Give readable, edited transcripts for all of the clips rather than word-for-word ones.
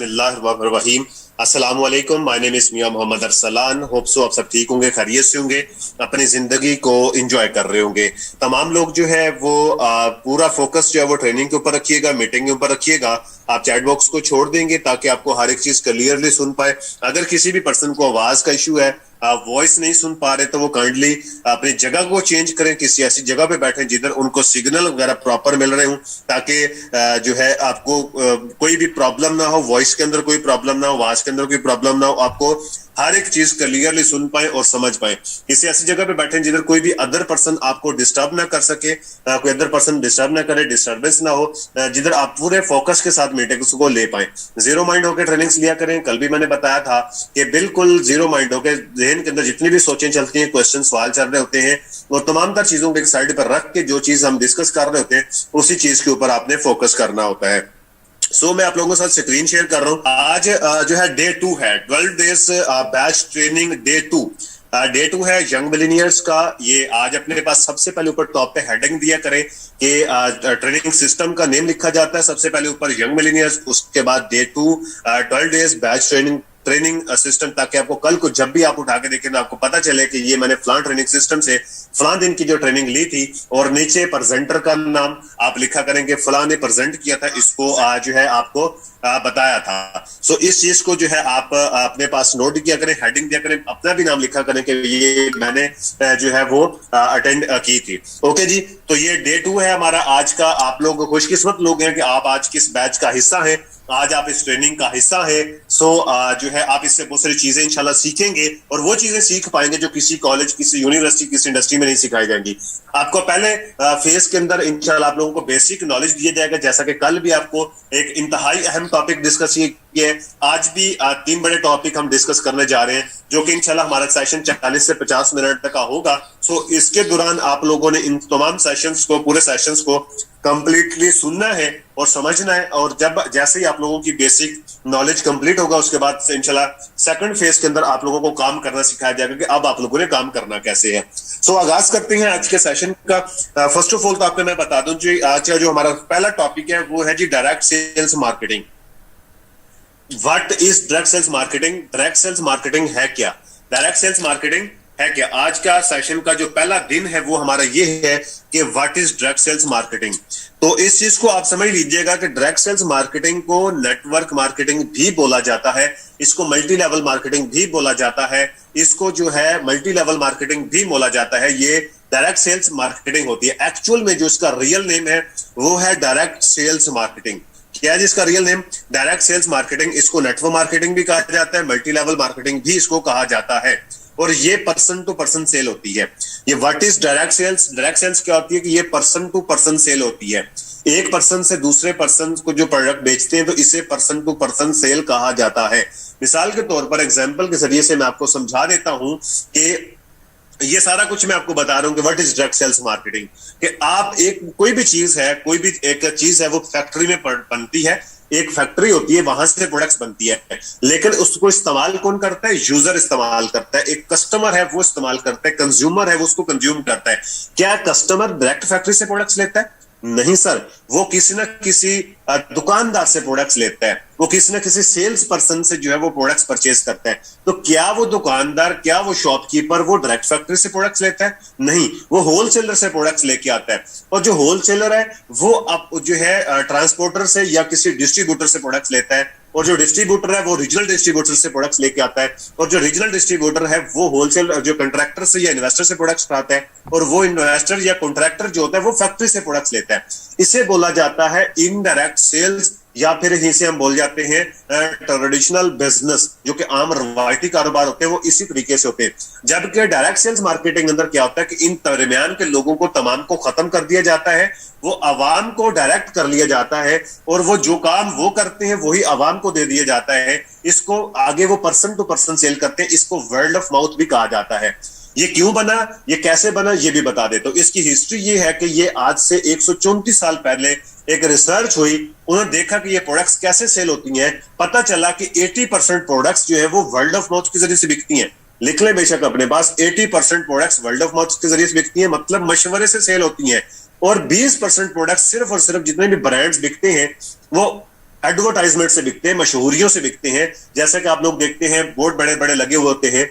बिस्मिल्लाहिर्रहमानिर्रहीम। अस्सलाम वालेकुम। My name is Mian Mohammad Arsalan. Hope so आप सब ठीक होंगे, खैरियत से होंगे, अपनी जिंदगी को एंजॉय कर रहे होंगे। तमाम लोग जो है वो पूरा फोकस जो है वो ट्रेनिंग के ऊपर रखिएगा, मीटिंग के ऊपर रखिएगा। आप चैट बॉक्स को छोड़ देंगे ताकि आपको हर एक चीज क्लियरली सुन पाए। अगर किसी भी पर्सन को आवाज का इशू है, वॉइस नहीं सुन पा रहे, तो वो काइंडली अपनी जगह को चेंज करें, किसी ऐसी जगह पे बैठे जिधर उनको सिग्नल वगैरह प्रॉपर मिल रहे हो, ताकि जो है आपको कोई भी प्रॉब्लम ना हो, वॉइस के अंदर कोई प्रॉब्लम ना हो, आवाज के अंदर कोई प्रॉब्लम ना हो, आपको हर एक चीज क्लियरली सुन पाए और समझ पाए। किसी ऐसी जगह पे बैठे जिधर कोई भी अदर पर्सन आपको डिस्टर्ब ना कर सके, कोई अदर पर्सन डिस्टर्ब ना करे, डिस्टर्बेंस ना हो, जिधर आप पूरे फोकस के साथ मीटिंग्स को ले पाए। जीरो माइंड होकर ट्रेनिंग्स लिया करें। कल भी मैंने बताया था कि बिल्कुल जीरो माइंड होकर जहन के अंदर जितनी भी सोचें चलती हैं, क्वेश्चन सवाल चल रहे होते हैं, वो तमाम तर चीजों को एक साइड पर रख के जो चीज हम डिस्कस कर रहे होते हैं उसी चीज के ऊपर आपने फोकस करना होता है। मैं आप लोगों के साथ स्क्रीन शेयर कर रहा हूं। आज जो है डे 2 है, 12 days batch training day 2। Day 2 है यंग मिलेनियर्स का। ये आज अपने पास सबसे पहले ऊपर टॉप पे हेडिंग दिया करें कि ट्रेनिंग सिस्टम का नेम लिखा जाता है सबसे पहले ऊपर यंग मिलेनियर्स, उसके बाद day 2 12 days batch training system, ताकि आपको कल को जब भी आप उठा के देखें आपको पता चले कि ये मैंने फलां ट्रेनिंग सिस्टम से फलां दिन की जो ट्रेनिंग ली थी, और नीचे प्रेजेंटर का नाम आप लिखा करेंगे, फलां ने प्रेजेंट किया था, इसको जो है आपको बताया था। इस चीज को जो है आप अपने पास नोट किया करें, हेडिंग दिया करें, अपना भी नाम लिखा करें कि ये मैंने जो है वो अटेंड की थी। ओके जी, तो ये डे 2 है हमारा आज का। आप लोग खुशकिस्मत लोग हैं कि आप आज किस बैच का हिस्सा हैं, आज आप इस ट्रेनिंग का हिस्सा है। जो है आप इससे बहुत सारी चीजें इंशाल्लाह सीखेंगे, और वो चीजें सीख पाएंगे जो किसी कॉलेज, किसी यूनिवर्सिटी, किसी इंडस्ट्री में नहीं सिखाई जाएंगी। आपको पहले फेज के अंदर इंशाल्लाह आप लोगों को बेसिक नॉलेज दिया जाएगा, जैसा कि कल भी आपको एक इंतहाई अहम टॉपिक डिस्कस किया है। आज भी 3 बड़े टॉपिक हम डिस्कस करने जा रहे हैं, जो कि इंशाल्लाह हमारा सेशन 40 से 50 मिनट तक का होगा। इसके दौरान आप लोगों ने इन तमाम सेशंस को, पूरे सेशंस को कंप्लीटली सुनना है और समझना है, और जब जैसे ही आप लोगों की बेसिक नॉलेज कंप्लीट होगा उसके बाद से इंशाल्लाह सेकंड फेज के अंदर आप लोगों को काम करना सिखाया जाएगा कि अब आप लोगों ने काम करना कैसे है। आगाज करते हैं आज के सेशन का। फर्स्ट ऑफ ऑल तो आपको मैं बता दूं जी, आज का जो हमारा पहला टॉपिक है वो है जी direct sales marketing. What is direct sales marketing? Direct sales marketing है क्या? डायरेक्ट सेल्स मार्केटिंग है क्या? आज का सेशन का जो पहला दिन है वो हमारा ये है कि what is direct sales marketing. तो इस चीज को आप समझ लीजिएगा कि डायरेक्ट सेल्स मार्केटिंग को नेटवर्क मार्केटिंग भी बोला जाता है, इसको मल्टी लेवल मार्केटिंग भी बोला जाता है, इसको जो है मल्टी लेवल मार्केटिंग भी बोला जाता है। ये डायरेक्ट सेल्स मार्केटिंग होती है। एक्चुअल में जो इसका रियल नेम है वो है डायरेक्ट सेल्स मार्केटिंग। क्या है जिसका real name? Direct sales marketing. इसको नेटवर्क मार्केटिंग भी कहा जाता है, मल्टी लेवल मार्केटिंग भी इसको कहा जाता है, और ये पर्सन टू पर्सन सेल होती है। ये what is direct sales? Direct sales क्या होती है कि ये पर्सन टू पर्सन सेल होती है। एक पर्सन से दूसरे पर्सन को जो प्रोडक्ट बेचते हैं तो इसे पर्सन टू पर्सन सेल कहा जाता है। मिसाल के तौर पर एग्जांपल के जरिए से मैं आपको समझा देता हूं कि ये सारा कुछ मैं आपको बता रहा हूं कि what is direct sales marketing. कि आप कोई भी चीज है, कोई भी एक चीज है, वो फैक्ट्री में बनती है, एक फैक्ट्री होती है, वहां से प्रोडक्ट्स बनती है, लेकिन उसको इस्तेमाल कौन करता है? यूजर इस्तेमाल करता है। एक कस्टमर है वो इस्तेमाल करता है, कंज्यूमर है वो उसको कंज्यूम करता है। क्या कस्टमर डायरेक्ट फैक्ट्री से प्रोडक्ट्स लेता है? नहीं सर, वो किसी ना किसी दुकानदार से प्रोडक्ट्स लेता है, वो किसी ना किसी सेल्स पर्सन से जो है वो प्रोडक्ट्स परचेज करता है। तो क्या वो दुकानदार, क्या वो शॉपकीपर वो डायरेक्ट फैक्ट्री से प्रोडक्ट्स लेता है? नहीं, वो होलसेलर से प्रोडक्ट्स लेके आता है, और जो होलसेलर है वो अब जो है ट्रांसपोर्टर से या किसी डिस्ट्रीब्यूटर से प्रोडक्ट्स लेता है, और जो डिस्ट्रीब्यूटर है वो रीजनल डिस्ट्रीब्यूटर से प्रोडक्ट्स लेके आता है, और जो रीजनल डिस्ट्रीब्यूटर है वो होलसेल जो कॉन्ट्रैक्टर से या इन्वेस्टर से प्रोडक्ट्स उठाता है, और वो इन्वेस्टर या कॉन्ट्रैक्टर जो होता है वो फैक्ट्री से प्रोडक्ट्स लेता है। इसे बोला जाता है इनडायरेक्ट सेल्स, या फिर इसे हम बोल जाते हैं ट्रेडिशनल बिजनेस, जो कि आम रवायती कारोबार होते हैं वो इसी तरीके से होते हैं। जबकि डायरेक्ट सेल्स मार्केटिंग अंदर क्या होता है कि इन दरमियान के लोगों को तमाम को खत्म कर दिया जाता है, वो अवाम को डायरेक्ट कर लिया जाता है, और वो जो काम वो करते हैं वही अवाम को दे दिया जाता है। इसको आगे वो पर्सन टू पर्सन सेल करते हैं, इसको वर्ड ऑफ माउथ भी कहा जाता है। ये क्यों बना, ये कैसे बना, ये भी बता दे। तो इसकी हिस्ट्री ये है कि ये आज से 134 साल पहले एक रिसर्च हुई, उन्होंने देखा कि ये प्रोडक्ट्स कैसे सेल होती हैं। पता चला कि 80% प्रोडक्ट्स जो है वो वर्ल्ड ऑफ माउथ के जरिए से बिकती हैं। लिख ले बेशक अपने पास, 80% प्रोडक्ट्स वर्ल्ड ऑफ माउथ के जरिए से बिकती हैं, मतलब मशवरे से सेल होती हैं। और 20% प्रोडक्ट्स सिर्फ और सिर्फ जितने भी ब्रांड्स बिकते हैं वो एडवर्टाइजमेंट से बिकते हैं, मशहूरियों से बिकते हैं। जैसे कि आप लोग देखते हैं बोर्ड बड़े बड़े लगे हुए होते हैं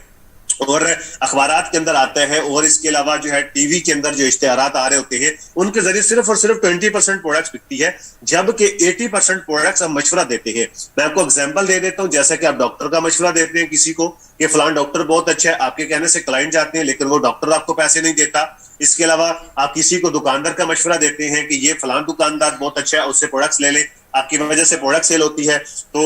और अखबारात के अंदर आता है, और इसके अलावा जो है टीवी के अंदर जो इश्तेहारात आ रहे होते हैं उनके जरिए सिर्फ और सिर्फ 20% प्रोडक्ट्स बिकती है, जबकि 80% प्रोडक्ट्स हम मशवरा देते हैं। मैं आपको एग्जांपल दे देता हूं, जैसे कि आप डॉक्टर का मशवरा देते हैं किसी को कि फलान डॉक्टर बहुत अच्छा है, आपके कहने से क्लाइंट जाते हैं लेकिन वो डॉक्टर आपको पैसे नहीं देता। इसके अलावा आप किसी को दुकानदार का मशवरा देते हैं कि ये फलान दुकानदार बहुत अच्छा है, उससे प्रोडक्ट्स ले लें, आपकी वजह से प्रोडक्ट सेल होती है। तो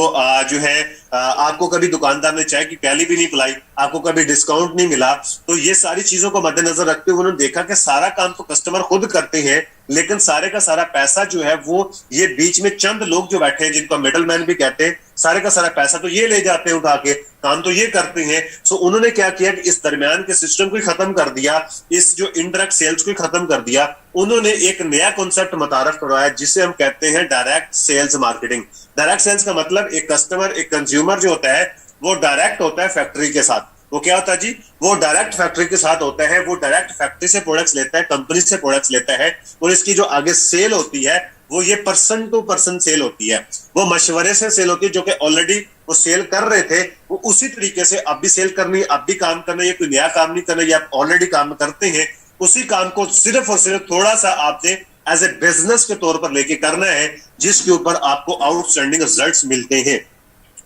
जो है आपको कभी दुकानदार ने चाय की प्याली भी नहीं पिलाई, आपको कभी डिस्काउंट नहीं मिला। तो ये सारी चीजों को मद्देनजर रखते हुए उन्होंने देखा कि सारा काम तो कस्टमर खुद करते हैं, लेकिन सारे का सारा पैसा जो है वो ये बीच में चंद लोग जो बैठे हैं जिनको मिडल मैन भी कहते हैं, सारे का सारा पैसा तो ये ले जाते हैं उठा के, काम तो ये करते हैं। सो उन्होंने क्या किया कि इस दरमियान के सिस्टम को ही खत्म कर दिया, इस जो इनडायरेक्ट सेल्स को ही खत्म कर दिया। उन्होंने एक नया कॉन्सेप्ट मुतारफ करवाया जिसे हम कहते हैं direct sales marketing. Direct sales का मतलब एक कस्टमर, एक कंज्यूमर जो होता है वो डायरेक्ट होता है फैक्ट्री के साथ। वो क्या होता है जी, वो डायरेक्ट फैक्ट्री के साथ होता है, वो डायरेक्ट फैक्ट्री से प्रोडक्ट्स लेता है, कंपनी से प्रोडक्ट्स लेता है, और इसकी जो आगे सेल होती है वो ये पर्सन टू पर्सन सेल होती है। वो मशवरे से सेल होती है, जो कि ऑलरेडी वो सेल कर रहे थे, वो उसी तरीके से अब भी सेल करनी, अब भी काम करना, ये कोई नया काम नहीं करना, ये आप ऑलरेडी काम करते हैं, उसी काम को सिर्फ और सिर्फ थोड़ा सा आपने एज ए बिजनेस के तौर पर लेके करना है, जिसके ऊपर आपको आउटस्टैंडिंग रिजल्ट्स मिलते हैं।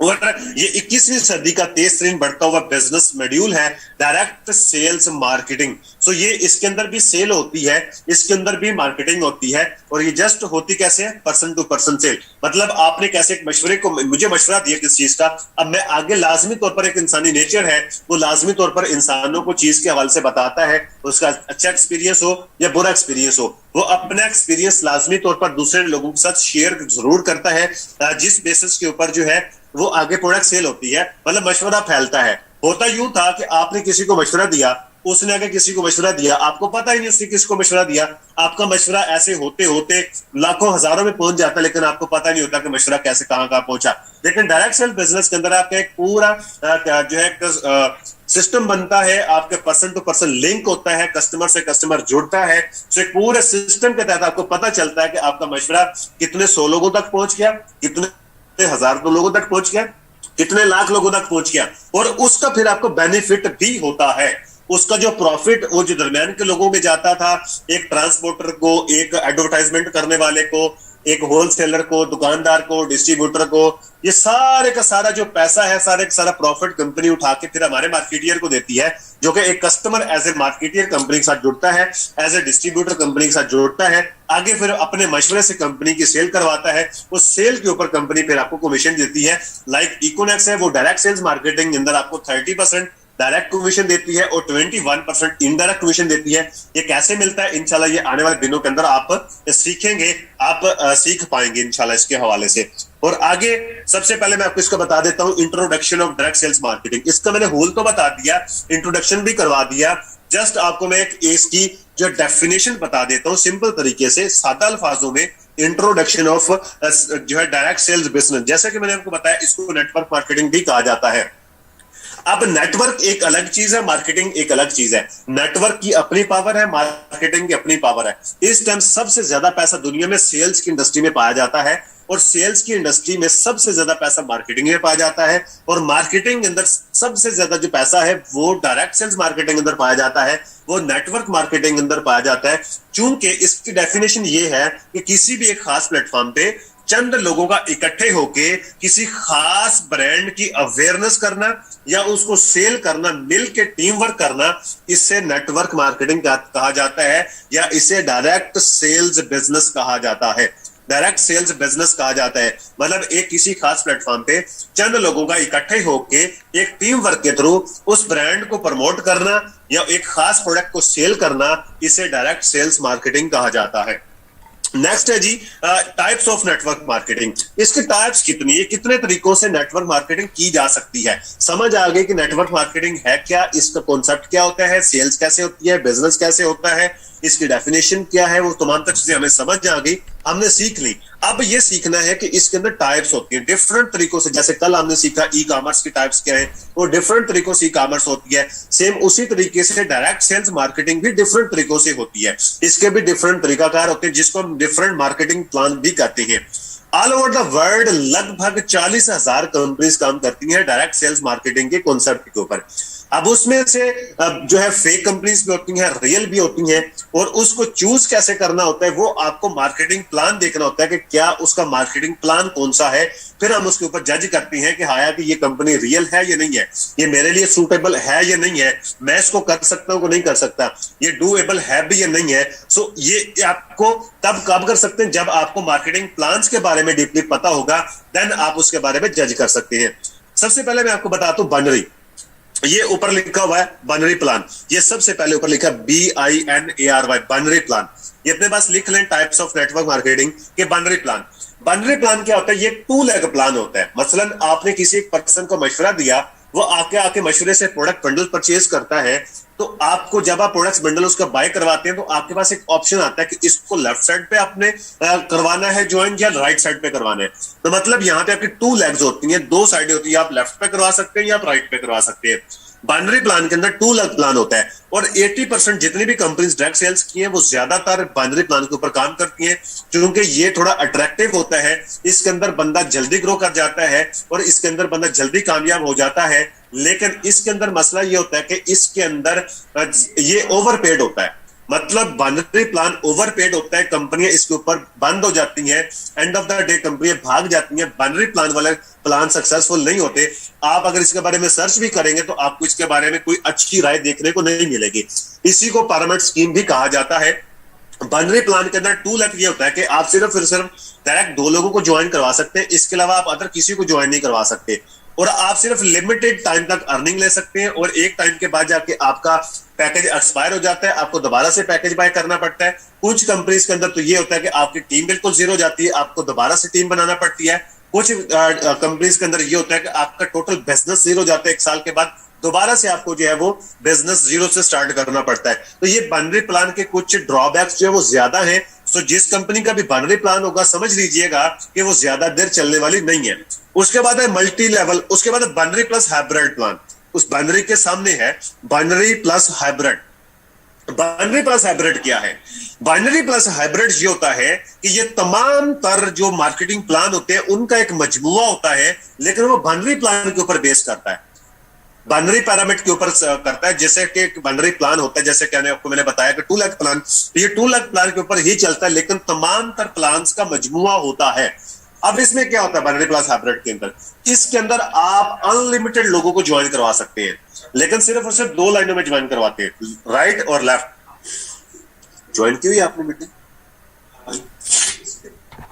और ये 21वीं सदी का तेज तरीन बढ़ता हुआ बिजनेस मॉड्यूल है डायरेक्ट सेल्स मार्केटिंग। सो ये इसके अंदर भी सेल होती है, इसके अंदर भी मार्केटिंग होती है, और ये जस्ट होती कैसे है, पर्सन टू पर्सन सेल। मतलब आपने कैसे एक मशवरे को, मुझे मशवरा दिया किस चीज का, अब मैं आगे लाजमी तौर पर, एक इंसानी नेचर है वो लाजमी तौर पर इंसानों को चीज के हवाले से बताता है, उसका अच्छा एक्सपीरियंस हो या बुरा एक्सपीरियंस हो, वो अपना एक्सपीरियंस लाजमी तौर पर दूसरे लोगों के साथ शेयर जरूर करता है, जिस बेसिस के ऊपर जो है वो आगे प्रोडक्ट सेल होती है। मतलब मशवरा फैलता है। होता यूं था कि आपने किसी को मशवरा दिया, उसने आगे किसी को मशवरा दिया, आपको पता ही नहीं उसने किसको मशवरा दिया, आपका मशवरा ऐसे होते होते लाखों हजारों में पहुंच जाता है, लेकिन आपको पता नहीं होता कि मशवरा कैसे कहां कहां पहुंचा। लेकिन डायरेक्ट सेल बिजनेस के अंदर आपका एक पूरा जो है सिस्टम बनता है, आपके पर्सन टू पर्सन लिंक होता है, कस्टमर से कस्टमर जुड़ता है। तो एक पूरे सिस्टम के तहत आपको पता चलता है कि आपका मशवरा कितने 100 लोगों तक पहुंच गया, कितने हजार लोगों तक पहुंच गया, कितने लाख लोगों तक पहुंच गया, और उसका फिर आपको बेनिफिट भी होता है। उसका जो प्रॉफिट वो जो दरमियान के लोगों में जाता था, एक ट्रांसपोर्टर को, एक एडवर्टाइजमेंट करने वाले को, एक होलसेलर को, दुकानदार को, डिस्ट्रीब्यूटर को, ये सारे का सारा जो पैसा है, सारे का सारा प्रॉफिट कंपनी उठा के फिर हमारे मार्केटियर को देती है, जो कि एक customer as a marketer company के साथ जुड़ता है, एज ए डिस्ट्रीब्यूटर कंपनी के साथ जुड़ता है, आगे फिर अपने मशवरे से कंपनी की सेल करवाता है, उस सेल के ऊपर कंपनी फिर आपको कमीशन देती है। लाइक इकोनेक्स है, वो डायरेक्ट सेल्स मार्केटिंग के अंदर आपको 30% डायरेक्ट कमीशन देती है और 21% इनडायरेक्ट कमीशन देती है। ये कैसे मिलता है, इंशाल्लाह ये आने वाले दिनों के अंदर आप सीखेंगे, आप सीख पाएंगे इंशाल्लाह इसके हवाले से। और आगे सबसे पहले मैं आपको इसको बता देता हूं, introduction of direct sales marketing. इसका मैंने होल तो बता दिया, इंट्रोडक्शन भी करवा दिया, जस्ट आपको मैं एक इसकी जो डेफिनेशन बता देता हूं सिंपल तरीके से, सादा अल्फाजों में। इंट्रोडक्शन ऑफ जो है डायरेक्ट सेल्स बिजनेस, जैसा कि मैंने आपको बताया, इसको नेटवर्क मार्केटिंग भी कहा जाता है। अब नेटवर्क एक अलग चीज है, मार्केटिंग एक अलग चीज है। नेटवर्क की अपनी पावर है, मार्केटिंग की अपनी पावर है। इस टाइम सबसे ज्यादा पैसा दुनिया में सेल्स की इंडस्ट्री में पाया जाता है, और सेल्स की इंडस्ट्री में सबसे ज्यादा पैसा मार्केटिंग में पाया जाता है, और मार्केटिंग के अंदर सबसे ज्यादा जो पैसा है वो डायरेक्ट सेल्स मार्केटिंग के अंदर पाया जाता है, वो नेटवर्क मार्केटिंग के अंदर पाया जाता है। चूंकि इसकी डेफिनेशन ये है कि किसी भी एक खास प्लेटफॉर्म पे चंद लोगों का इकट्ठे होके किसी खास ब्रांड की अवेयरनेस करना या उसको सेल करना, मिल के टीम वर्क करना, इससे नेटवर्क मार्केटिंग कहा जाता है, या इसे डायरेक्ट सेल्स बिजनेस कहा जाता है। डायरेक्ट सेल्स बिजनेस कहा जाता है मतलब एक किसी खास प्लेटफॉर्म पे चंद लोगों का इकट्ठे होके एक टीम वर्क के थ्रू उस ब्रांड को प्रमोट करना या एक खास प्रोडक्ट को सेल करना, इसे डायरेक्ट सेल्स मार्केटिंग कहा जाता है। नेक्स्ट है जी टाइप्स ऑफ नेटवर्क मार्केटिंग। इसके टाइप्स कितनी है, कितने तरीकों से नेटवर्क मार्केटिंग की जा सकती है। समझ आ गई कि नेटवर्क मार्केटिंग है क्या, इसका कॉन्सेप्ट क्या होता है, सेल्स कैसे होती है, बिजनेस कैसे होता है, इसकी डेफिनेशन क्या है, वो तमाम तक चीजें हमें समझ आ गई, हमने सीख ली। अब ये सीखना है कि इसके अंदर टाइप्स होती है डिफरेंट तरीकों से। जैसे कल हमने सीखा ई कॉमर्स की टाइप्स क्या है, वो डिफरेंट तरीकों से ई कॉमर्स होती है। सेम उसी तरीके से डायरेक्ट सेल्स मार्केटिंग भी डिफरेंट तरीकों से होती है। इसके भी डिफरेंट तरीकाकार होते हैं, जिसको हम डिफरेंट मार्केटिंग प्लान भी कहते हैं। ऑल ओवर द वर्ल्ड लगभग 40,000 कंपनीज काम करती हैं डायरेक्ट सेल्स मार्केटिंग के कॉन्सेप्ट के ऊपर। अब उसमें से जो है फेक कंपनीज भी होती हैं, रियल भी होती हैं, और उसको चूज कैसे करना होता है वो आपको मार्केटिंग प्लान देखना होता है कि क्या उसका मार्केटिंग प्लान कौन सा है। फिर हम उसके ऊपर जज करते हैं कि हाँ कि ये कंपनी रियल है या नहीं है, ये मेरे लिए सूटेबल है या नहीं है, मैं इसको कर सकता हूं कि नहीं कर सकता, ये डूएबल है भी या नहीं है। सो ये आपको तब कब कर सकते हैं जब आपको मार्केटिंग प्लान्स के बारे में डीपली पता होगा, देन आप उसके बारे में जज कर सकते हैं। सबसे पहले मैं आपको बताता हूं बाइनरी, ये ऊपर लिखा हुआ है बाइनरी प्लान, ये सबसे पहले ऊपर लिखा है BINARY बाइनरी प्लान। ये अपने पास लिख लें टाइप्स ऑफ नेटवर्क मार्केटिंग के बाइनरी प्लान। बाइनरी प्लान क्या होता है? ये 2 लेग प्लान होता है। मसलन आपने किसी एक पर्सन को मशवरा दिया, वो आके मशवरे से प्रोडक्ट बंडल परचेज करता है, तो आपको जब आप प्रोडक्ट्स बंडल उसका बाय करवाते हैं तो आपके पास एक ऑप्शन आता है कि इसको लेफ्ट साइड पे आपने करवाना है ज्वाइन या राइट साइड पे करवाना है। तो मतलब यहाँ पे आपकी 2 लेग्स होती हैं, 2 साइडें होती है, आप लेफ्ट पे करवा सकते हैं या आप राइट पे करवा सकते हैं। बाइनरी प्लान के अंदर 2 लेग प्लान होता है, और 80% जितनी भी कंपनीज डायरेक्ट सेल्स की हैं वो ज्यादातर बाइनरी प्लान के ऊपर काम करती हैं, क्योंकि ये थोड़ा अट्रैक्टिव होता है। इसके अंदर बंदा जल्दी ग्रो कर जाता है और इसके अंदर बंदा जल्दी कामयाब हो जाता है। लेकिन इसके अंदर मसला ये होता है कि इसके अंदर ये ओवरपेड होता है, मतलब बाइनरी प्लान ओवरपेड होता है, कंपनियां इसके ऊपर बंद हो जाती हैं, एंड ऑफ द डे कंपनियां भाग जाती हैं। बाइनरी प्लान वाले प्लान सक्सेसफुल नहीं होते। आप अगर इसके बारे में सर्च भी करेंगे तो आपको इसके बारे में कोई अच्छी राय देखने को नहीं मिलेगी। इसी को पिरामिड स्कीम भी कहा जाता है। बाइनरी प्लान के अंदर 2 लेग ये होता है कि आप सिर्फ डायरेक्ट 2 लोगों को ज्वाइन करवा सकते हैं, इसके अलावा आप अदर किसी को ज्वाइन नहीं करवा सकते, और आप सिर्फ लिमिटेड टाइम तक अर्निंग ले सकते हैं, और एक टाइम के बाद जाके आपका पैकेज एक्सपायर हो जाता है, आपको दोबारा से पैकेज बाय करना पड़ता है। कुछ कंपनीज के अंदर तो ये होता है कि आपकी टीम बिल्कुल जीरो जाती है, आपको दोबारा से टीम बनाना पड़ती है। कुछ कंपनीज के अंदर ये होता है कि आपका टोटल बिजनेस जीरो जाता है, 1 साल के बाद दोबारा से आपको जो है वो बिजनेस जीरो से स्टार्ट करना पड़ता है। तो ये बाइनरी प्लान के कुछ ड्रॉबैक्स जो है वो ज्यादा हैं। तो जिस कंपनी का भी बाइनरी प्लान होगा समझ लीजिएगा कि वो ज्यादा देर चलने वाली नहीं है। उसके बाद है मल्टी लेवल, उसके बाद है बाइनरी प्लस हाइब्रिड प्लान। उस बाइनरी के सामने है binary plus hybrid. Binary plus hybrid क्या है? बाइनरी प्लस हाइब्रिड ये होता है कि ये तमाम तर जो मार्केटिंग प्लान होते हैं उनका एक मजमुआ होता है, लेकिन वो बाइनरी प्लान के ऊपर बेस करता है, बाइनरी पैरामीटर के ऊपर करता है। जैसे कि बाइनरी प्लान होता है, जैसे कहने आपको मैंने बताया कि 2 लाख प्लान, तो ये 2 लाख प्लान के ऊपर ही चलता है, लेकिन तमाम तर प्लान्स का मजमुआ होता है। अब इसमें क्या होता है बाइनरी प्लस हाइब्रिड के अंदर? इसके अंदर आप अनलिमिटेड लोगों को ज्वाइन करवा सकते हैं, लेकिन सिर्फ और सिर्फ 2 लाइनों में ज्वाइन करवाते हैं, राइट और लेफ्ट। ज्वाइन की हुई आपने मीटिंग?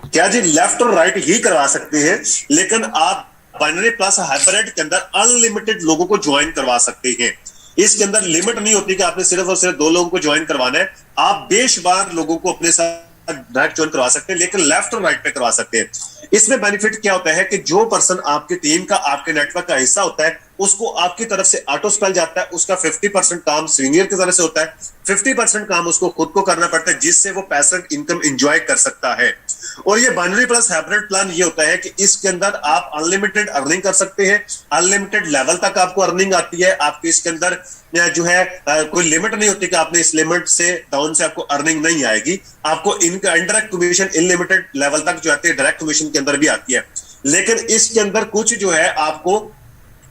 क्या जी? लेफ्ट और राइट ही करवा सकते हैं, लेकिन आप बाइनरी प्लस हाइब्रिड के अंदर अनलिमिटेड लोगों को ज्वाइन करवा सकते हैं। इसके अंदर लिमिट नहीं होती कि आपने सिर्फ और सिर्फ 2 लोगों को ज्वाइन करवाना है, आप बेशुमार लोगों को अपने साथ डायरेक्ट ज्वाइन करवा सकते हैं, लेकिन लेफ्ट और राइट पे करवा सकते हैं। इसमें बेनिफिट क्या होता है कि जो पर्सन आपकी टीम का, आपके नेटवर्क का हिस्सा होता है, उसको आपकी तरफ से ऑटो स्पेल जाता है, उसका 50% काम सीनियर की तरफ से होता है, 50% काम उसको खुद को करना पड़ता है, जिससे वो पैसिव इनकम एंजॉय कर सकता है। और ये बाइनरी प्लस हाइब्रिड प्लान ये होता है कि इसके अंदर आप अनलिमिटेड अर्निंग कर सकते हैं, अनलिमिटेड लेवल तक आपको अर्निंग आती है। आपके इसके अंदर जो है कोई लिमिट नहीं होती कि आपने इस लिमिट से डाउन से आपको अर्निंग नहीं आएगी। आपको इनका इनडायरेक्ट कमीशन अनलिमिटेड लेवल तक जो आती है डायरेक्ट कमीशन के अंदर भी आती है, लेकिन इसके अंदर कुछ जो है आपको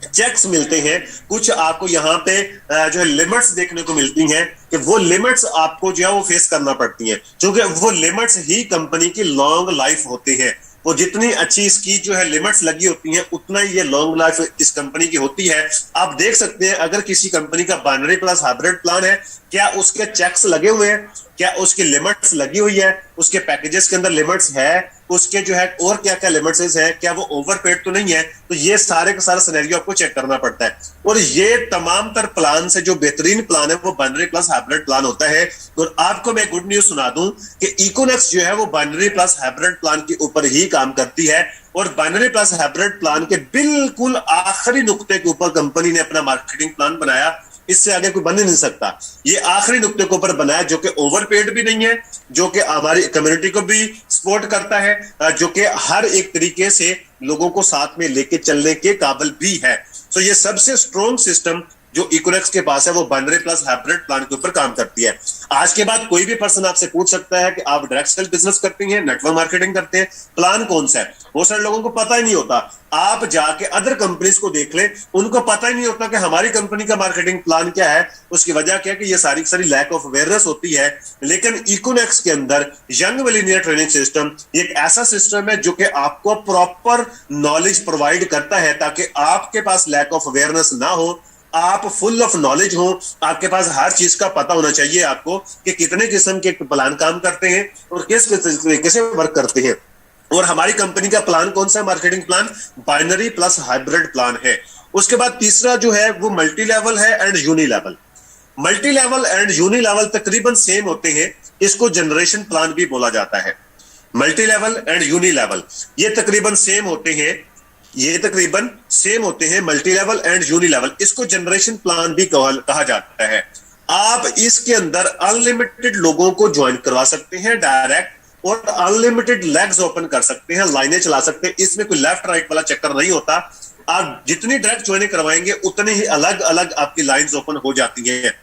चेक्स मिलते हैं, कुछ आपको यहाँ पे जो है लिमिट्स देखने को मिलती हैं कि वो लिमिट्स आपको जो है वो फेस करना पड़ती हैं, क्योंकि वो लिमिट्स ही कंपनी की लॉन्ग लाइफ होती है। वो जितनी अच्छी इसकी जो है लिमिट्स लगी होती हैं उतना ही ये लॉन्ग लाइफ इस कंपनी की होती है। आप देख सकते हैं अगर किसी कंपनी का बाइनरी प्लस हाइब्रिड प्लान है, क्या उसके चेक्स लगे हुए हैं, क्या उसकी लिमिट्स लगी हुई है, उसके पैकेजेस के अंदर लिमिट्स है, उसके जो है और क्या क्या लिमिट्स है, क्या वो ओवरपेड तो नहीं है। तो ये सारे का सारा सिनेरियो आपको चेक करना पड़ता है। और ये तमाम तर प्लान से जो बेहतरीन प्लान है वो बाइनरी प्लस हाइब्रिड प्लान होता है। और आपको मैं गुड न्यूज सुना दूं कि इकोनेक्स जो है वो बाइनरी प्लस हाइब्रिड प्लान के ऊपर ही काम करती है, और बाइनरी प्लस हाइब्रिड प्लान के बिल्कुल आखिरी नुक्ते के ऊपर कंपनी ने अपना मार्केटिंग प्लान बनाया। इससे आगे कोई बन ही नहीं सकता। ये आखिरी नुक्ते के ऊपर बनाया जो कि ओवरपेड भी नहीं है, जो कि हमारी कम्युनिटी को भी सपोर्ट करता है, जो कि हर एक तरीके से लोगों को साथ में लेके चलने के काबिल भी है। तो ये सबसे स्ट्रॉन्ग सिस्टम जो इकोनेक्स के पास है वो बाइनरी प्लस हाइब्रिड प्लान के ऊपर काम करती है। आज के बाद कोई भी पर्सन आपसे पूछ सकता है कि आप डायरेक्ट सेल बिजनेस करते हैं, नेटवर्क मार्केटिंग करते हैं, प्लान कौन सा है, बहुत सारे लोगों को पता ही नहीं होता। आप जाके अदर कंपनीज को देख ले, उनको पता ही नहीं होता कि हमारी कंपनी का मार्केटिंग प्लान क्या है। उसकी वजह क्या है कि ये सारी सारी लैक ऑफ अवेयरनेस होती है। लेकिन इकोनेक्स के अंदर यंग मिलेनियर ट्रेनिंग सिस्टम एक ऐसा सिस्टम है जो कि आपको प्रॉपर नॉलेज प्रोवाइड करता है, ताकि आपके पास लैक ऑफ अवेयरनेस ना हो, आप फुल ऑफ नॉलेज हो, आपके पास हर चीज का पता होना चाहिए आपको कि कितने किस्म के प्लान काम करते हैं और किस तरीके से वर्क करते हैं। और हमारी कंपनी का प्लान कौन सा है, marketing plan binary plus hybrid plan है। उसके बाद तीसरा जो है वो मल्टी लेवल है and uni level. Multi level and uni level तकरीबन सेम होते हैं, इसको जनरेशन प्लान भी बोला जाता है। Multi level and uni level ये तकरीबन सेम होते हैं, ये तकरीबन सेम होते हैं multi level and uni level. इसको जनरेशन प्लान भी कहा जाता है। आप इसके अंदर अनलिमिटेड लोगों को ज्वाइन करवा सकते हैं डायरेक्ट, और अनलिमिटेड लेग्स ओपन कर सकते हैं, लाइनें चला सकते हैं। इसमें कोई लेफ्ट राइट वाला चक्कर नहीं होता। आप जितनी डायरेक्ट ज्वाइन करवाएंगे उतनी ही अलग अलग आपकी लाइंस ओपन हो जाती हैं।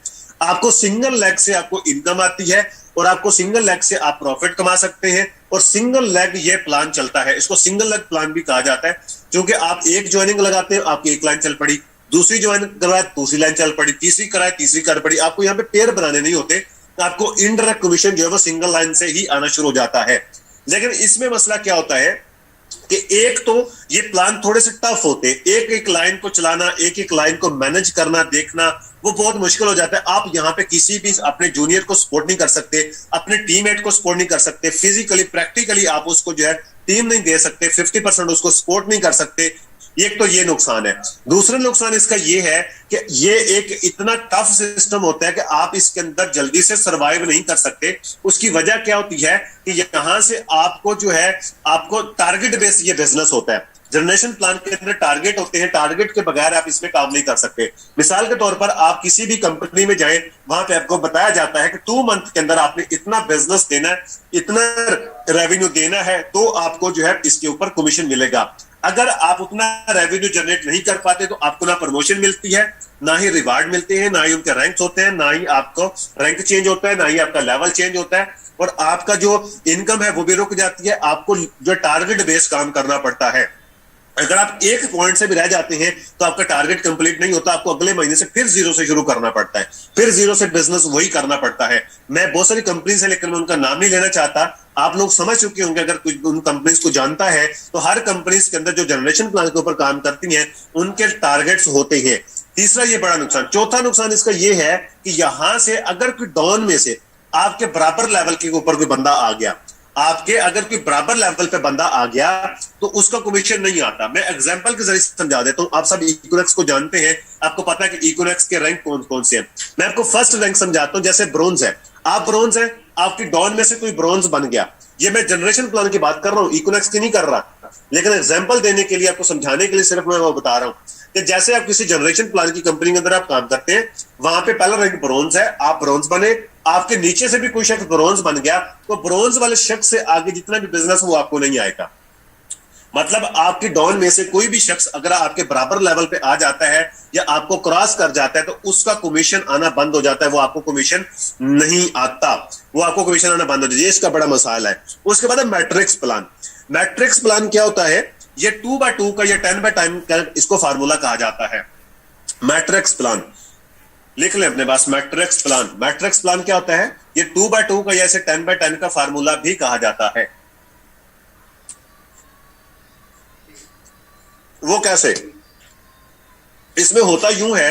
आपको सिंगल लेग से आपको इनकम आती है और आपको सिंगल लेग से आप प्रॉफिट कमा सकते हैं। और सिंगल लेग ये प्लान चलता है, इसको सिंगल लेग प्लान भी कहा जाता है, क्योंकि आप एक ज्वाइनिंग लगाते हैं, आपकी एक लाइन चल पड़ी, दूसरी ज्वाइन करवाए दूसरी लाइन चल पड़ी, तीसरी कराए तीसरी कर पड़ी। आपको यहाँ पे पेयर बनाने नहीं होते, आपको इनडायरेक्ट कमीशन जो है वो सिंगल लाइन से ही आना शुरू हो जाता है। लेकिन इसमें मसला क्या होता है कि एक तो ये प्लान थोड़े से टफ होते हैं, एक एक लाइन को चलाना, एक एक लाइन को मैनेज करना, देखना वो बहुत मुश्किल हो जाता है। आप यहाँ पे किसी भी अपने जूनियर को सपोर्ट नहीं कर सकते, अपने टीममेट को सपोर्ट नहीं कर सकते, फिजिकली प्रैक्टिकली आप उसको जो है टीम नहीं दे सकते, 50% उसको सपोर्ट नहीं कर सकते। एक तो ये नुकसान है। दूसरा नुकसान इसका ये है कि ये एक इतना टफ सिस्टम होता है कि आप इसके अंदर जल्दी से सरवाइव नहीं कर सकते। उसकी वजह क्या होती है कि यहां से आपको जो है आपको टारगेट बेस्ड ये बिजनेस होता है। जनरेशन प्लान के अंदर टारगेट होते हैं, टारगेट के बगैर आप इसमें काम नहीं कर सकते। मिसाल के तौर पर आप किसी भी कंपनी में जाएं, वहां पे आपको बताया जाता है कि 2 मंथ के अंदर आपने इतना बिजनेस देना है, इतना रेवेन्यू देना है, तो आपको जो है इसके ऊपर कमीशन मिलेगा। अगर आप उतना रेवेन्यू जनरेट नहीं कर पाते तो आपको ना प्रमोशन मिलती है, ना ही रिवार्ड मिलते हैं, ना ही उनके रैंक्स होते हैं, ना ही आपको रैंक चेंज होता है, ना ही आपका लेवल चेंज होता है, और आपका जो इनकम है वो भी रुक जाती है। आपको जो टारगेट बेस्ड काम करना पड़ता है। अगर आप एक पॉइंट से भी रह जाते हैं तो आपका टारगेट कंप्लीट नहीं होता, आपको अगले महीने से फिर जीरो से शुरू करना पड़ता है, फिर जीरो से बिजनेस वही करना पड़ता है। मैं बहुत सारी कंपनीज है लेकिन मैं उनका नाम नहीं लेना चाहता, आप लोग समझ चुके होंगे। अगर कुछ उन कंपनीज को जानता है तो हर कंपनीज के अंदर जो जनरेशन प्लान के ऊपर काम करती हैं उनके टारगेट्स होते हैं। तीसरा ये बड़ा नुकसान। चौथा नुकसान इसका ये है कि यहां से अगर कोई डाउन में से आपके बराबर लेवल के ऊपर कोई बंदा आ गया, आपके अगर कोई बराबर लेवल पे बंदा आ गया तो उसका कमीशन नहीं आता। मैं एग्जांपल के जरिए समझा देता हूं। आप सब इकोनेक्स को जानते हैं, आपको पता है कि इकोनेक्स के रैंक कौन कौन से हैं। मैं आपको फर्स्ट रैंक समझाता हूं। जैसे ब्रोंज है, आप ब्रोंज है, आपकी डॉन में से कोई ब्रोंज बन गया। ये मैं जनरेशन प्लान की बात कर रहा हूं, इकोनेक्स की नहीं कर रहा, लेकिन एग्जाम्पल देने के लिए, आपको समझाने के लिए सिर्फ मैं वो बता रहा हूं कि जैसे आप किसी जनरेशन प्लान की कंपनी के अंदर आप काम करते हैं, वहां पे पहला रैंक ब्रोंज है, आप ब्रोंज बने, आपके नीचे से भी कोई शख्स ब्रोंज बन गया तो ब्रोंज वाले शख्स से आगे जितना भी बिजनेस वो आपको नहीं आएगा। मतलब आपके डॉन में से कोई भी शख्स अगर आपके बराबर लेवल पे आ जाता है या आपको क्रॉस कर जाता है तो उसका कमीशन आना बंद हो जाता है, वो आपको कमीशन नहीं आता, वो आपको कमीशन आना बंद हो जाता है। इसका बड़ा मसाला है। उसके बाद मैट्रिक्स प्लान। मैट्रिक्स प्लान क्या होता है? ये 2x2 का या 10x10 का इसको फार्मूला कहा जाता है। मैट्रिक्स प्लान लिख लें अपने पास। मैट्रिक्स प्लान, मैट्रिक्स प्लान क्या होता है? ये 2x2 का या इसे 10x10 का फार्मूला भी कहा जाता है। वो कैसे? इसमें होता यूं है,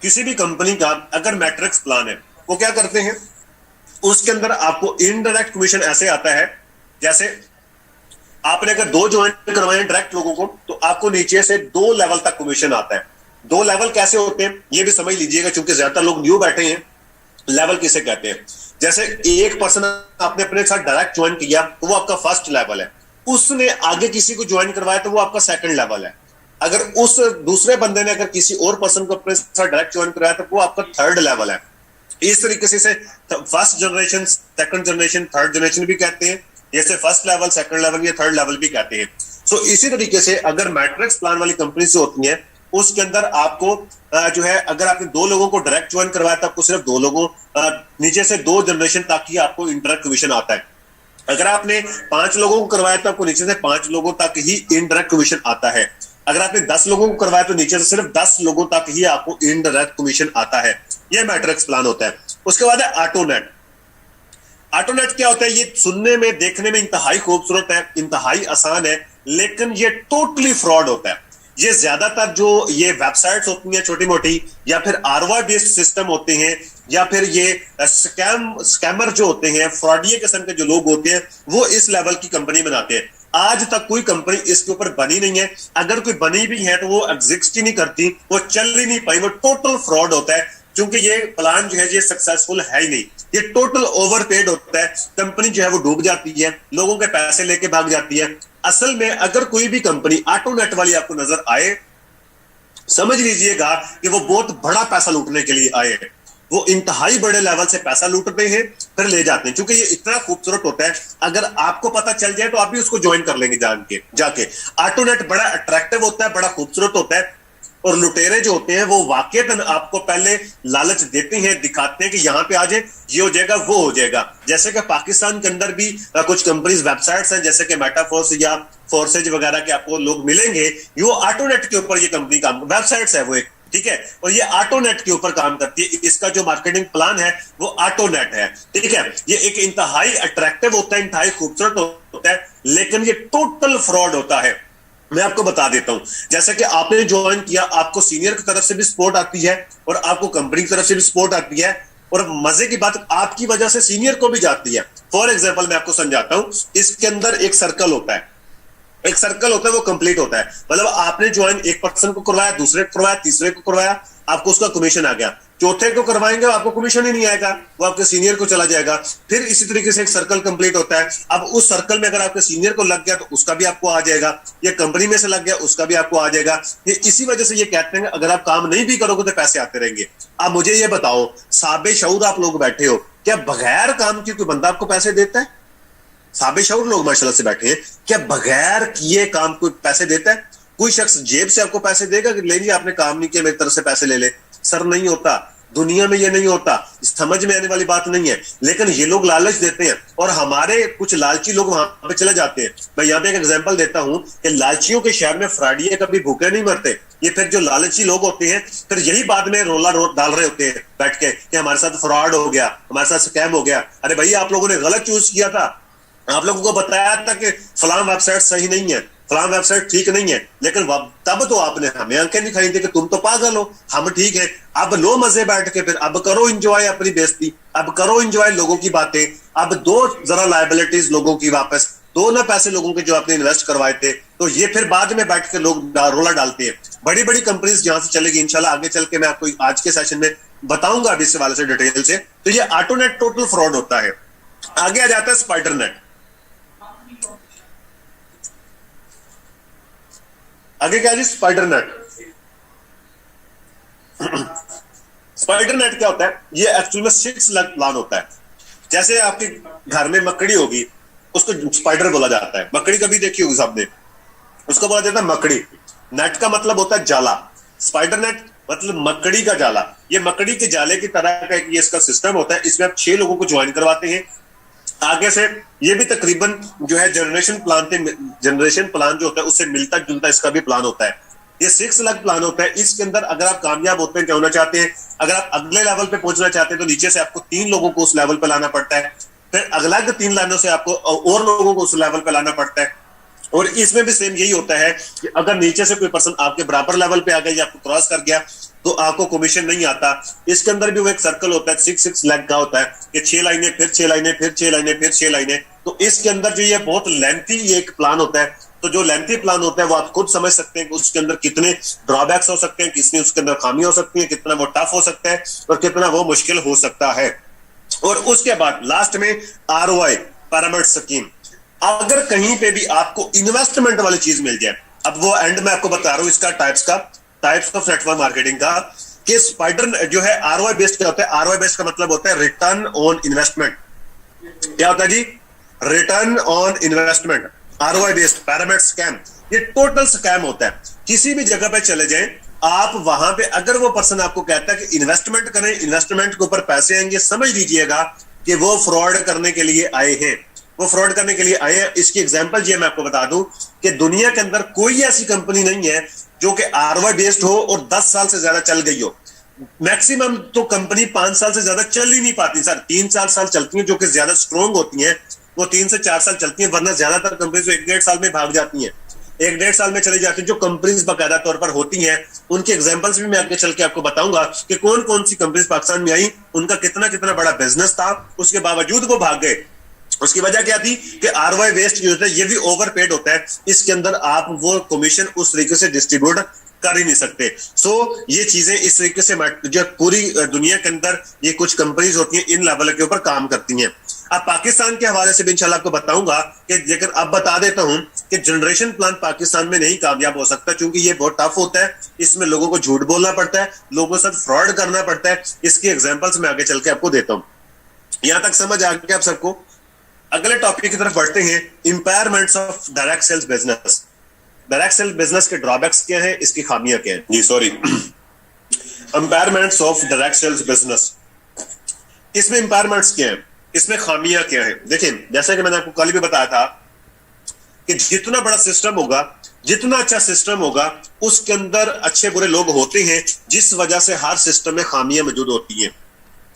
किसी भी कंपनी का अगर मैट्रिक्स प्लान है, वो क्या करते हैं, उसके अंदर आपको इनडायरेक्ट कमीशन ऐसे आता है, जैसे आपने अगर 2 ज्वाइन करवाए डायरेक्ट लोगों को तो आपको नीचे से 2 लेवल तक कमीशन आता है। 2 लेवल कैसे होते हैं ये भी समझ लीजिएगा, क्योंकि ज्यादातर लोग न्यू बैठे हैं। लेवल किसे कहते हैं? जैसे एक पर्सन आपने अपने साथ डायरेक्ट ज्वाइन किया तो वो आपका फर्स्ट लेवल है, उसने आगे किसी को ज्वाइन करवाया तो वो आपका सेकंड लेवल है। अगर उस दूसरे बंदे ने अगर किसी और पर्सन को अपने साथ डायरेक्ट ज्वाइन कराया तो वो आपका थर्ड लेवल है। इस तरीके से first generation, second generation, third generation भी कहते हैं, जैसे फर्स्ट लेवल, सेकंड लेवल या थर्ड लेवल भी कहते हैं। सो इसी तरीके से अगर मैट्रिक्स प्लान वाली कंपनी से होती है उसके अंदर आपको जो है अगर आपने 2 लोगों को डायरेक्ट ज्वाइन करवाया तो आपको सिर्फ 2 लोगों नीचे से 2 जनरेशन तक ही आपको इंटरेक्ट कमीशन आता है। अगर आपने 5 लोगों को करवाया तो आपको नीचे से 5 लोगों तक ही इनडायरेक्ट कमीशन आता है। अगर आपने 10 लोगों को करवाया तो नीचे से सिर्फ 10 लोगों तक ही आपको इनडायरेक्ट कमीशन आता है। यह मैट्रिक्स प्लान होता है। उसके बाद है ऑटोनेट। ऑटोनेट क्या होता है? ये सुनने में देखने में इंतहाई खूबसूरत है, इंतहाई आसान है, लेकिन ये टोटली फ्रॉड होता है। ये ज्यादातर जो ये वेबसाइट्स होती हैं छोटी मोटी, या फिर आरवा बेस्ड सिस्टम होते हैं, या फिर ये स्कैमर जो होते हैं, फ्रॉडिये किस्म के जो लोग होते हैं, वो इस लेवल की कंपनी बनाते हैं। आज तक कोई कंपनी इसके ऊपर बनी नहीं है। अगर कोई बनी भी है तो वो एग्जिस्ट ही नहीं करती, वो चल ही नहीं पाई, वो टोटल फ्रॉड होता है। क्योंकि ये प्लान जो है ये सक्सेसफुल है ही नहीं, ये टोटल ओवरपेड होता है। कंपनी जो है वो डूब जाती है, लोगों के पैसे लेके भाग जाती है। असल में अगर कोई भी कंपनी ऑटोनेट वाली आपको नजर आए, समझ लीजिएगा कि वो बहुत बड़ा पैसा लूटने के लिए आए हैं। वो इंतहाई बड़े लेवल से पैसा लूटते हैं फिर ले जाते हैं, क्योंकि ये इतना खूबसूरत होता है। अगर आपको पता चल जाए तो आप भी उसको ज्वाइन कर लेंगे जाके। ऑटोनेट बड़ा अट्रैक्टिव होता है, बड़ा खूबसूरत होता है, और लुटेरे जो होते हैं वो वाकईतन आपको पहले लालच देते हैं, दिखाते हैं कि यहाँ पे आ जाए, ये हो जाएगा, वो हो जाएगा। जैसे कि पाकिस्तान के अंदर भी कुछ कंपनीज वेबसाइट्स हैं, जैसे कि मेटाफोर्स या फोर्सेज वगैरह के आपको लोग मिलेंगे, ये ऑटोनेट के ऊपर ये कंपनी काम, वेबसाइट्स है वो एक, ठीक है, और ये ऑटोनेट के ऊपर काम करती है। इसका जो मार्केटिंग प्लान है वो ऑटोनेट है, ठीक है। ये एक इंतहाई अट्रैक्टिव होता है, इंतहाई खूबसूरत होता है, लेकिन ये टोटल फ्रॉड होता है। मैं आपको बता देता हूं, जैसे कि आपने ज्वाइन किया, आपको सीनियर की तरफ से भी सपोर्ट आती है और आपको कंपनी की तरफ से भी सपोर्ट आती है, और मजे की बात आपकी वजह से सीनियर को भी जाती है। फॉर एग्जांपल मैं आपको समझाता हूं, इसके अंदर एक सर्कल होता है, एक सर्कल होता है, वो कंप्लीट होता है। मतलब आपने ज्वाइन एक पर्सन को करवाया, दूसरे को करवाया, तीसरे को करवाया, आपको उसका कमीशन आ गया। चौथे को करवाएंगे आपको कमीशन ही नहीं आएगा, वो आपके सीनियर को चला जाएगा। फिर इसी तरीके से एक सर्कल कंप्लीट होता है। अब उस सर्कल में अगर आपके सीनियर को लग गया तो उसका भी आपको आ जाएगा, ये कंपनी में से लग गया उसका भी आपको आ जाएगा। ये इसी वजह से ये कहते हैं अगर आप काम नहीं भी करोगे तो पैसे आते रहेंगे। अब मुझे ये बताओ, साबे शऊर आप लोग बैठे हो, क्या बगैर काम के कोई बंदा आपको पैसे देता है? साबे शऊर लोग माशाल्लाह से बैठे हैं, क्या बगैर किए काम कोई पैसे देता है? कोई शख्स जेब से आपको पैसे देगा कि ले लीजिए आपने काम नहीं किया मेरी तरफ से पैसे ले ले? सर नहीं होता, दुनिया में ये नहीं होता, समझ में आने वाली बात नहीं है। लेकिन ये लोग लालच देते हैं और हमारे कुछ लालची लोग वहां पे चले जाते हैं। मैं यहाँ पे एक एग्जांपल देता हूं कि लालचियों के शहर में फ्राडिये कभी भूखे नहीं मरते। ये फिर जो लालची लोग होते हैं फिर यही बाद में रोला डाल रहे होते हैं बैठ के कि हमारे साथ फ्रॉड हो गया, हमारे साथ स्कैम हो गया। अरे भैया आप लोगों ने गलत चूज किया था, आप लोगों को बताया था कि फलां वेबसाइट सही नहीं है, फलां वेबसाइट ठीक नहीं है, लेकिन तब तो आपने हमें आंखें दिखाई थी कि तुम तो पागल हो, हम ठीक है। अब लो मजे बैठ के, फिर अब करो एंजॉय अपनी बेइज्जती, अब करो एंजॉय लोगों की बातें, अब दो जरा लायबिलिटीज लोगों की वापस दो ना, पैसे लोगों के जो आपने इन्वेस्ट करवाए थे। तो ये फिर बाद में बैठ के लोग रोला डालते हैं। बड़ी बड़ी कंपनीज जहां से चलेगी इंशाल्लाह आगे चल के मैं आपको आज के सेशन में बताऊंगा अभी इस वाले से डिटेल से। तो ये ऑटोनेट टोटल फ्रॉड होता है। आगे आ जाता है स्पाइडरनेट। आगे क्या जी? स्पाइडरनेट। स्पाइडरनेट क्या होता है? ये एक्चुअल में 6 लाख प्लान होता है। जैसे आपके घर में मकड़ी होगी, उसको स्पाइडर बोला जाता है। मकड़ी कभी देखी होगी सबने, उसको बोला जाता है मकड़ी। नेट का मतलब होता है जाला, स्पाइडरनेट मतलब मकड़ी का जाला। ये मकड़ी के जाले की तरह का ये इसका सिस्टम होता है। इसमें आप 6 लोगों को ज्वाइन करवाते हैं। आगे से ये भी तकरीबन जो है जनरेशन प्लान जो होता है उससे मिलता जुलता इसका भी प्लान होता है। ये 6 लाख प्लान होता है। इसके अंदर अगर आप कामयाब होते हैं, क्या होना चाहते हैं, अगर आप अगले लेवल पे पहुंचना चाहते हैं तो नीचे से आपको 3 लोगों को उस लेवल पे लाना पड़ता है। फिर अगला 3 लाइनों से आपको और लोगों को उस लेवल पे लाना पड़ता है। और इसमें भी सेम यही होता है कि अगर नीचे से कोई पर्सन आपके बराबर लेवल पे आ गया या आपको क्रॉस कर गया तो आपको कमीशन नहीं आता। इसके अंदर भी वो एक सर्कल होता है, 6 लाख का होता है कि 6 लाइनें, फिर 6 लाइनें, फिर 6 लाइनें, फिर 6 लाइनें। तो इसके अंदर जो ये बहुत लेंथी एक प्लान होता है। तो जो लेंथी प्लान होता है वो आप खुद समझ सकते हैं कि उसके अंदर कितने ड्रॉबैक्स हो सकते हैं, कितनी उसके अंदर खामियां हो सकती हैं, कितना वो टफ हो सकता है और कितना वो मुश्किल हो सकता है। और उसके बाद लास्ट में ROI पिरामिड स्कीम। अगर कहीं पे भी आपको इन्वेस्टमेंट वाली चीज मिल जाए, अब वो एंड में आपको बता रहा हूं इसका टाइप्स ऑफ नेटवर्क मार्केटिंग का, कि स्पाइडर जो है ROI बेस्ड क्या होता है? ROI बेस्ड का मतलब होता है रिटर्न ऑन इन्वेस्टमेंट। क्या होता है जी? Return on investment. ROI based pyramid scam, ये टोटल स्कैम होता है। किसी भी जगह पे चले जाएं, आप वहां पे अगर वो पर्सन आपको कहता है कि इन्वेस्टमेंट करें, इन्वेस्टमेंट के ऊपर पैसे आएंगे, समझ लीजिएगा कि वो फ्रॉड करने के लिए आए हैं, वो फ्रॉड करने के लिए आए हैं। इसकी एग्जांपल ये मैं आपको बता दूं कि दुनिया के अंदर कोई ऐसी कंपनी नहीं है जो कि आरओआई बेस्ड हो और 10 साल से ज्यादा चल गई हो। मैक्सिमम तो कंपनी 5 साल से ज्यादा चल ही नहीं पाती सर, 3-4 साल चलती हैं जो कि ज्यादा स्ट्रॉन्ग होती हैं, वो 3 से 4 साल चलती हैं, वरना ज्यादातर कंपनीज 1-1.5 साल में भाग जाती हैं, 1-1.5 साल में चली जाती है। जो कंपनीज बाकायदा तौर पर होती हैं उनके एग्जांपल्स भी मैं आगे चल के आपको बताऊंगा कि कौन कौन सी कंपनीज पाकिस्तान में आई, उनका कितना कितना बड़ा बिजनेस था, उसके बावजूद वो भाग गए। उसकी वजह क्या थी कि आरवाई वेस्ट जो होता है ये भी ओवरपेड होता है, इसके अंदर आप वो कमीशन उस तरीके से डिस्ट्रीब्यूट कर ही नहीं सकते। सो ये चीजें इस तरीके से जो पूरी दुनिया के अंदर ये कुछ कंपनीज होती हैं इन लेवल के ऊपर काम करती हैं। अब पाकिस्तान के हवाले से भी इंशाल्लाह आपको बताऊंगा कि, लेकिन अब बता देता हूं कि जनरेशन प्लान पाकिस्तान में नहीं कामयाब हो सकता, क्योंकि ये बहुत टफ होता है, इसमें लोगों को झूठ बोलना पड़ता है, लोगों के साथ फ्रॉड करना पड़ता है। इसकी एग्जांपल्स मैं आगे चल के आपको देता हूं। यहां तक समझ आ गया आप सबको? अगले टॉपिक की तरफ बढ़ते हैं, impairments of direct sales business. Direct sale business के ड्रॉबैक्स क्या है, इसकी खामियां क्या है? जी sorry, impairments of direct sales business, इसमें इंपायरमेंट्स क्या है, इसमें खामियां क्या है? देखिए, जैसा कि मैंने आपको कल भी बताया था कि जितना बड़ा सिस्टम होगा, जितना अच्छा सिस्टम होगा, उसके अंदर अच्छे बुरे लोग होते हैं, जिस वजह से हर सिस्टम में खामियां मौजूद होती हैं,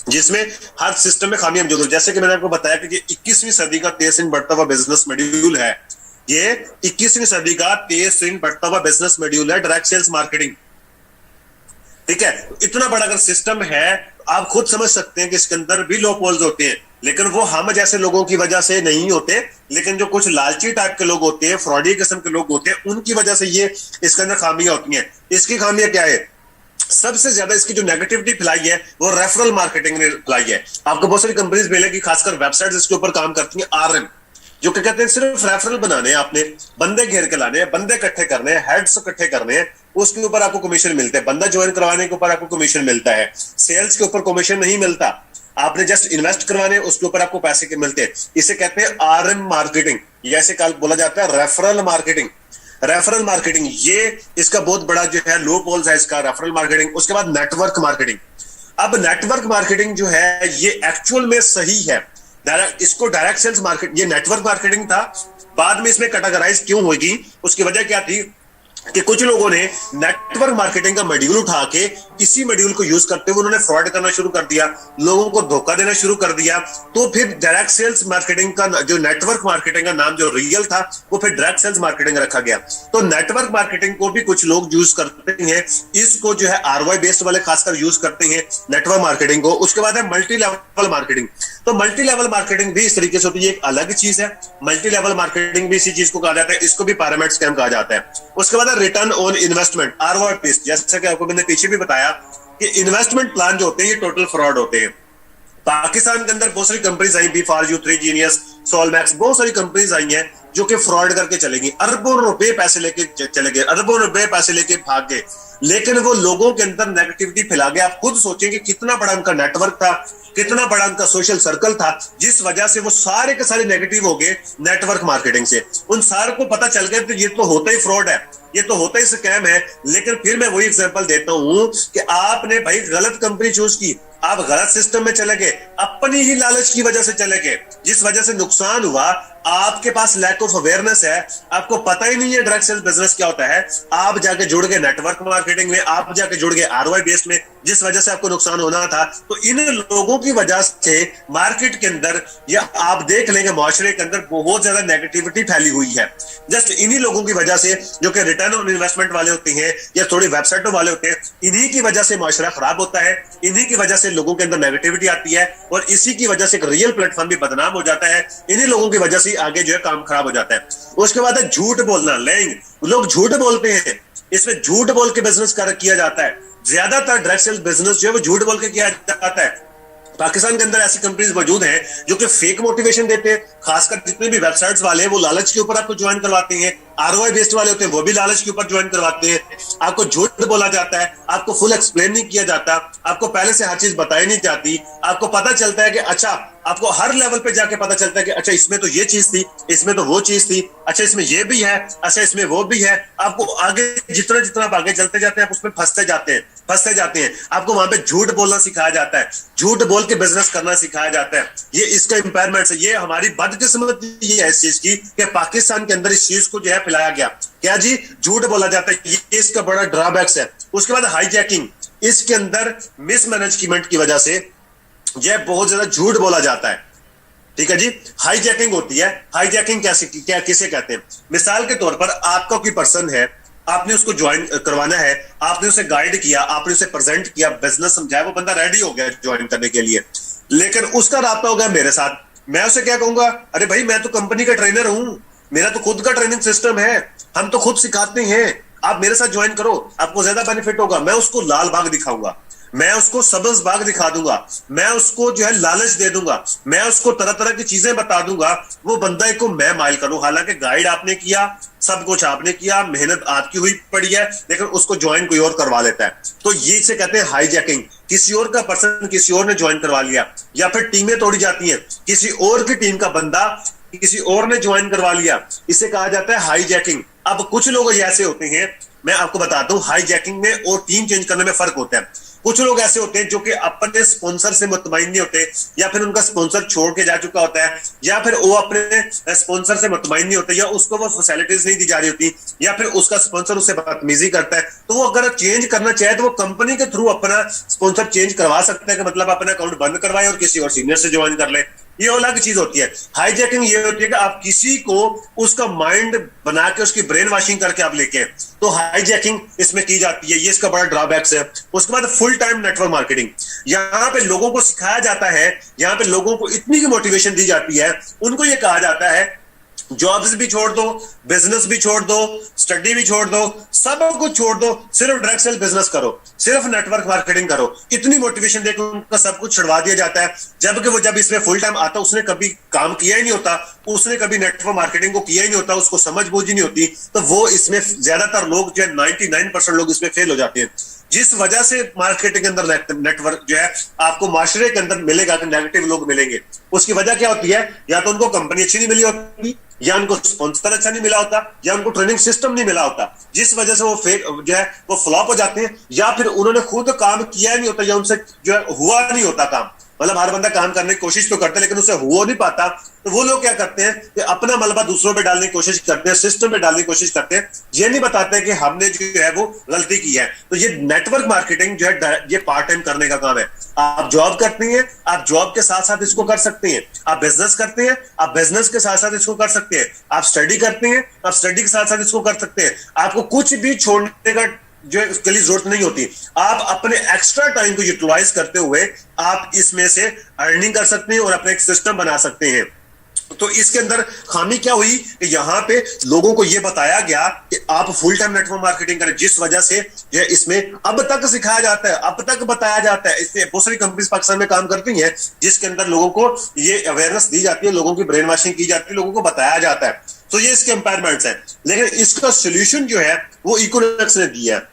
जिसमें हर सिस्टम में खामियां मौजूद होती है। जैसे कि मैंने आपको बताया कि 21वीं सदी का तेज दिन बढ़ता हुआ बिजनेस मॉड्यूल है, ये 21वीं सदी का तेज दिन बढ़ता हुआ बिजनेस मॉड्यूल है डायरेक्ट सेल्स मार्केटिंग। ठीक है, इतना बड़ा अगर सिस्टम है, आप खुद समझ सकते हैं कि इसके अंदर भी लो पोल्स होते हैं, लेकिन वो हम जैसे लोगों की वजह से नहीं होते, लेकिन जो कुछ लालची टाइप के लोग होते हैं, फ्रॉडी किस्म के लोग होते हैं, उनकी वजह से ये इसके अंदर खामियां होती हैं। इसकी खामियां क्या है? सबसे ज्यादा इसकी जो नेगेटिविटी फैलाई है वो रेफरल मार्केटिंग ने फैलाई है। आपको बहुत सारी कंपनीज मिलेगी, खासकर वेबसाइट्स इसके ऊपर काम करती हैं, आरएम, जो क्या कहते हैं सिर्फ रेफरल बनाने हैं, आपने बंदे घेर के लाने हैं, बंदे इकट्ठे करने हैं, हेड्स इकट्ठे करने हैं, उसके ऊपर आपको कमीशन मिलते हैं, बंदा ज्वाइन करवाने के ऊपर आपको कमीशन मिलता है, सेल्स के ऊपर कमीशन नहीं मिलता, आपने जस्ट इन्वेस्ट करवाने उसके ऊपर आपको पैसे के मिलते हैं। इसे कहते हैं आरएम मार्केटिंग, जैसे कल बोला जाता है रेफरल मार्केटिंग। रेफरल मार्केटिंग ये इसका बहुत बड़ा जो है लो पोल्स है इसका, रेफरल मार्केटिंग। उसके बाद नेटवर्क मार्केटिंग। अब नेटवर्क मार्केटिंग जो है ये एक्चुअल में सही है, इसको डायरेक्ट सेल्स मार्केट, ये नेटवर्क मार्केटिंग था, बाद में इसमें कैटेगराइज क्यों होगी, उसकी वजह क्या थी कि कुछ लोगों ने नेटवर्क मार्केटिंग का मॉड्यूल उठा के इसी मॉड्यूल को यूज करते हुए उन्होंने फ्रॉड करना शुरू कर दिया, लोगों को धोखा देना शुरू कर दिया। तो फिर डायरेक्ट सेल्स मार्केटिंग का जो नेटवर्क मार्केटिंग का नाम जो रियल था वो फिर डायरेक्ट सेल्स मार्केटिंग रखा गया। तो नेटवर्क मार्केटिंग को भी कुछ लोग यूज करते हैं, इसको जो है आरवाई बेस्ड वाले खासकर यूज करते हैं नेटवर्क मार्केटिंग को। उसके बाद है मल्टी लेवल मार्केटिंग। तो मल्टी लेवल मार्केटिंग भी इस तरीके से होती है, एक अलग चीज है। मल्टी लेवल मार्केटिंग भी इसी चीज को कहा जाता है, इसको भी पिरामिड स्कैम कहा जाता है। उसके बाद return on investment, ROI based, जैसा कि आपको मैंने पीछे भी बताया कि इन्वेस्टमेंट प्लान जो होते हैं ये टोटल फ्रॉड होते हैं। पाकिस्तान के अंदर बहुत सारी कंपनीज आई, B for you, 3 Genius, Soulmax, बहुत सारी कंपनीज आई हैं जो कि फ्रॉड करके चलेंगी, अरबों रुपए पैसे लेके चले गए, अरबों रुपए पैसे लेके भाग गए, लेकिन वो लोगों के अंदर नेगेटिविटी फैला गया। आप खुद सोचेंगे कितना बड़ा उनका नेटवर्क था, कितना बड़ा उनका सोशल सर्कल था, जिस वजह से वो सारे के सारे नेगेटिव हो गए नेटवर्क मार्केटिंग से। उन सारे को पता चल गया तो ये तो होता ही फ्रॉड है, ये तो होता ही स्कैम है। लेकिन फिर मैं वही एग्जांपल देता हूं कि आपने भाई गलत कंपनी चूज की, आप गलत सिस्टम में चले गए, अपनी ही लालच की वजह से चले गए, जिस वजह से नुकसान हुआ। आपके पास लैक ऑफ अवेयरनेस है, आपको पता ही नहीं है डायरेक्ट सेल्स बिजनेस क्या होता है, आप जाके जुड़ गए नेटवर्क मार्केटिंग में, आप जाके जुड़ गए आरओआई बेस्ड में, जिस वजह से आपको नुकसान होना था। तो इन लोगों की वजह से मार्केट के अंदर या आप देख लेंगे मुआशरे के अंदर बहुत ज्यादा नेगेटिविटी फैली हुई है, जस्ट इन्हीं लोगों की वजह से, जो कि रिटर्न ऑन इन्वेस्टमेंट वाले होते हैं या थोड़ी वेबसाइटों वाले होते हैं। इन्हीं की वजह से मुआशरा खराब होता है, इन्हीं की वजह से लोगों के अंदर नेगेटिविटी आती है, और इसी की वजह से एक रियल प्लेटफॉर्म भी बदनाम हो जाता है। इन्हीं लोगों की वजह से आगे जो है काम खराब हो जाता है। उसके बाद है झूठ बोलना, लेंग, लोग झूठ बोलते हैं, इसमें झूठ बोल के बिजनेस किया जाता है। ज्यादातर डायरेक्ट सेल्स बिजनेस जो है वो झूठ बोल के किया जाता है। पाकिस्तान के अंदर ऐसी कंपनीज मौजूद हैं जो कि फेक मोटिवेशन देते हैं, खासकर जितने भी वेबसाइट्स वाले हैं वो लालच के ऊपर आपको ज्वाइन करवाते हैं, आरओआई बेस्ड वाले होते हैं वो भी लालच के ऊपर ज्वाइन करवाते हैं। आपको झूठ बोला जाता है, आपको फुल एक्सप्लेन नहीं किया जाता, आपको पहले से हर चीज बताई नहीं जाती। आपको पता चलता है कि अच्छा आपको हर लेवल पे जाके पता चलता है कि अच्छा इसमें तो ये चीज थी, इसमें तो वो चीज थी, अच्छा इसमें ये भी है, अच्छा इसमें वो भी है। आपको आगे जितना जितना आप आगे चलते जाते हैं आप उसमें फंसते जाते हैं। आपको वहां पे झूठ बोलना सिखाया जाता है, झूठ बोल के बिजनेस करना सिखाया जाता है। ये इसका इंपायरमेंट है, ये हमारी बदकिस्मती है इस चीज की कि पाकिस्तान के अंदर इस चीज को जो है फैलाया गया। क्या जी? झूठ बोला जाता है, ये इसका बड़ा ड्रॉबैक्स है। उसके बाद हाईजैकिंग, इसके अंदर मिसमैनेजमेंट की वजह से यह बहुत ज्यादा झूठ बोला जाता है। ठीक है जी, हाईजैकिंग होती है। हाईजैकिंग किसे कहते हैं? मिसाल के तौर पर आपका कोई पर्सन है, आपने उसको ज्वाइन करवाना है, आपने उसे गाइड किया, आपने उसे प्रेजेंट किया, बिजनेस समझाया, वो बंदा रेडी हो गया ज्वाइन करने के लिए, लेकिन उसका राब्ता हो गया मेरे साथ। मैं उसे क्या कहूंगा? अरे भाई मैं तो कंपनी का ट्रेनर हूं, मेरा तो खुद का ट्रेनिंग सिस्टम है, हम तो खुद सिखाते हैं, आप मेरे साथ ज्वाइन करो, आपको ज्यादा बेनिफिट होगा। मैं उसको लाल बाग दिखाऊंगा, मैं उसको सब्ज बाग दिखा दूंगा, मैं उसको जो है लालच दे दूंगा, मैं उसको तरह तरह की चीजें बता दूंगा। वो बंदा को मैं माइल करूं, हालांकि गाइड आपने किया, सब कुछ आपने किया, मेहनत आपकी हुई पड़ी है, लेकिन उसको ज्वाइन कोई और करवा लेता है। तो ये इसे कहते हैं हाईजैकिंग। किसी और का पर्सन किसी और ने ज्वाइन करवा लिया, या फिर टीमें तोड़ी जाती हैं, किसी और की टीम का बंदा किसी और ने ज्वाइन करवा लिया, इसे कहा जाता है हाईजैकिंग। अब कुछ लोग ऐसे होते हैं, मैं आपको बताता हूं, हाईजैकिंग में और टीम चेंज करने में फर्क होता है। कुछ लोग ऐसे होते हैं जो कि अपने स्पॉन्सर से मुतमईन नहीं होते, या फिर उनका स्पॉन्सर छोड़ के जा चुका होता है, या फिर वो अपने स्पॉन्सर से मुतमईन नहीं होते, या उसको वो फैसिलिटीज नहीं दी जा रही होती, या फिर उसका स्पॉन्सर उससे बदतमीजी करता है। तो वो अगर चेंज करना चाहे तो वो कंपनी के थ्रू अपना स्पॉन्सर चेंज करवा सकता है, कि मतलब अपना अकाउंट बंद करवाए और किसी और सीनियर से ज्वाइन कर ले। ये अलग चीज होती है। हाईजैकिंग ये होती है कि आप किसी को उसका माइंड बना के उसकी ब्रेन वॉशिंग करके आप लेके, तो हाईजैकिंग इसमें की जाती है। ये इसका बड़ा ड्रॉबैक्स है। उसके बाद फुल टाइम नेटवर्क मार्केटिंग, यहाँ पे लोगों को सिखाया जाता है, यहाँ पे लोगों को इतनी की मोटिवेशन दी जाती है, उनको ये कहा जाता है जॉब्स भी छोड़ दो, बिजनेस भी छोड़ दो, स्टडी भी छोड़ दो, सब कुछ छोड़ दो, सिर्फ डायरेक्ट सेल बिजनेस करो, सिर्फ नेटवर्क मार्केटिंग करो। इतनी मोटिवेशन देकर उनका सब कुछ छुड़वा दिया जाता है, जबकि वो जब इसमें फुल टाइम आता, उसने कभी काम किया ही नहीं होता, उसने कभी नेटवर्क मार्केटिंग को किया ही नहीं होता, उसको समझ बूझ ही नहीं होती। तो वो इसमें ज्यादातर लोग जो है 99% लोग इसमें फेल हो जाते हैं। जिस वजह से मार्केटिंग के अंदर नेटवर्क जो है आपको माशरे के अंदर मिलेगा कि नेगेटिव लोग मिलेंगे। उसकी वजह क्या होती है? या तो उनको कंपनी अच्छी नहीं मिली होती, या उनको स्पॉन्सर अच्छा नहीं मिला होता, या उनको ट्रेनिंग सिस्टम नहीं मिला होता, जिस वजह से वो फेक जो है वो फ्लॉप हो जाते हैं, या फिर उन्होंने खुद काम किया नहीं होता, या उनसे जो है हुआ नहीं होता काम। मतलब हर बंदा काम करने की कोशिश तो करता है, लेकिन उसे हो नहीं पाता। तो वो लोग क्या करते हैं कि अपना मलबा दूसरों पे डालने की कोशिश करते हैं, सिस्टम पे डालने की कोशिश करते हैं, ये नहीं बताते कि हमने जो है वो गलती की है। तो ये नेटवर्क मार्केटिंग जो है ये पार्ट टाइम करने का काम है। आप जॉब करते हैं, आप जॉब के साथ साथ इसको कर सकते हैं। आप बिजनेस करते हैं, आप बिजनेस के साथ साथ इसको कर सकते हैं। आप स्टडी करते हैं, आप स्टडी के साथ साथ इसको कर सकते हैं। आपको कुछ भी छोड़ने का जो है उसके लिए जरूरत नहीं होती। आप अपने एक्स्ट्रा टाइम को यूटिलाइज करते हुए आप इसमें से अर्निंग कर सकते हैं और अपना एक सिस्टम बना सकते हैं। तो इसके अंदर खामी क्या हुई कि यहां पे लोगों को यह बताया गया कि आप फुल टाइम नेटवर्क मार्केटिंग करें, जिस वजह से जो है इसमें अब तक सिखाया जाता है, अब तक बताया जाता है। इससे बहुत सारी कंपनीज पाकिस्तान में काम करती हैं जिसके अंदर लोगों को ये अवेयरनेस दी जाती है, लोगों की ब्रेन वॉशिंग की जाती है, लोगों को बताया जाता है। तो ये इसके एम्पायरमेंट्स है। लेकिन इसका सोल्यूशन जो है वो इकोनॉमिक्स ने दिया है।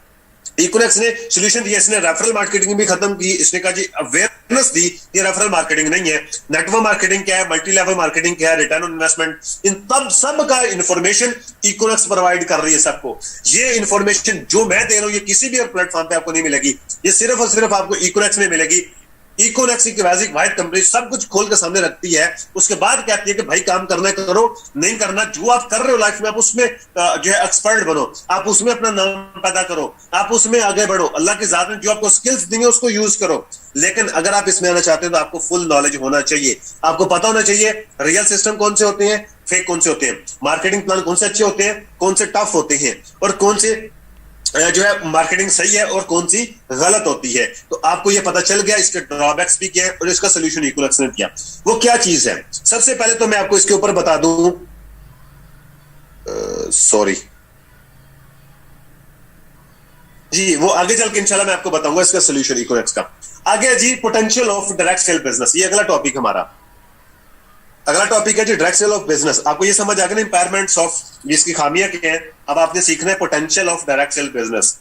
इकोनॉमिक्स ने सोल्यूशन दिया, इसने रेफरल मार्केटिंग भी खत्म की। इसने कहा जी अवेयरनेस दी, ये रेफरल मार्केटिंग नहीं है। नेटवर्क मार्केटिंग क्या है, मल्टी लेवल मार्केटिंग क्या है, रिटर्न ऑन इन्वेस्टमेंट, इन तब सब का इंफॉर्मेशन इकोनॉमिक्स प्रोवाइड कर रही है सबको। ये इंफॉर्मेशन जो मैं दे रहा हूं ये किसी भी प्लेटफॉर्म पे आपको नहीं मिलेगी, ये सिर्फ और सिर्फ आपको इकोनॉमिक्स में मिलेगी। इकोनॉमिक्स की वैसे वाइट कंपनी सब कुछ खोल के सामने रखती है, उसके बाद कहती है कि भाई काम करना करो, नहीं करना जो आप कर रहे हो लाइफ में आप उसमें जो है एक्सपर्ट बनो, आप उसमें अपना नाम पैदा करो, आप उसमें आगे बढ़ो, अल्लाह की जात ने जो आपको स्किल्स देंगे उसको यूज करो। लेकिन अगर आप इसमें आना चाहते हो तो आपको फुल नॉलेज होना चाहिए, आपको पता होना चाहिए रियल सिस्टम कौन से होते हैं, फेक कौन से होते हैं, मार्केटिंग प्लान कौन से अच्छे होते हैं, कौन से टफ होते हैं, और कौन से जो है मार्केटिंग सही है और कौन सी गलत होती है। तो आपको ये पता चल गया, इसके ड्रॉबैक्स भी क्या है और इसका सोल्यूशन इकोनॉमिक्स ने दिया। वो क्या चीज है? सबसे पहले तो मैं आपको इसके ऊपर बता दूं, सॉरी जी, वो आगे चल के इंशाल्लाह मैं आपको बताऊंगा इसका सोल्यूशन इकोनॉमिक्स का। आगे जी potential of direct sale business, ये अगला टॉपिक हमारा। अगला टॉपिक है जी डायरेक्ट सेल ऑफ बिजनेस। आपको ये समझ आ गया ना इंपायरमेंट्स ऑफ, इसकी खामियां क्या है। अब आपने सीखना है potential of direct sale business.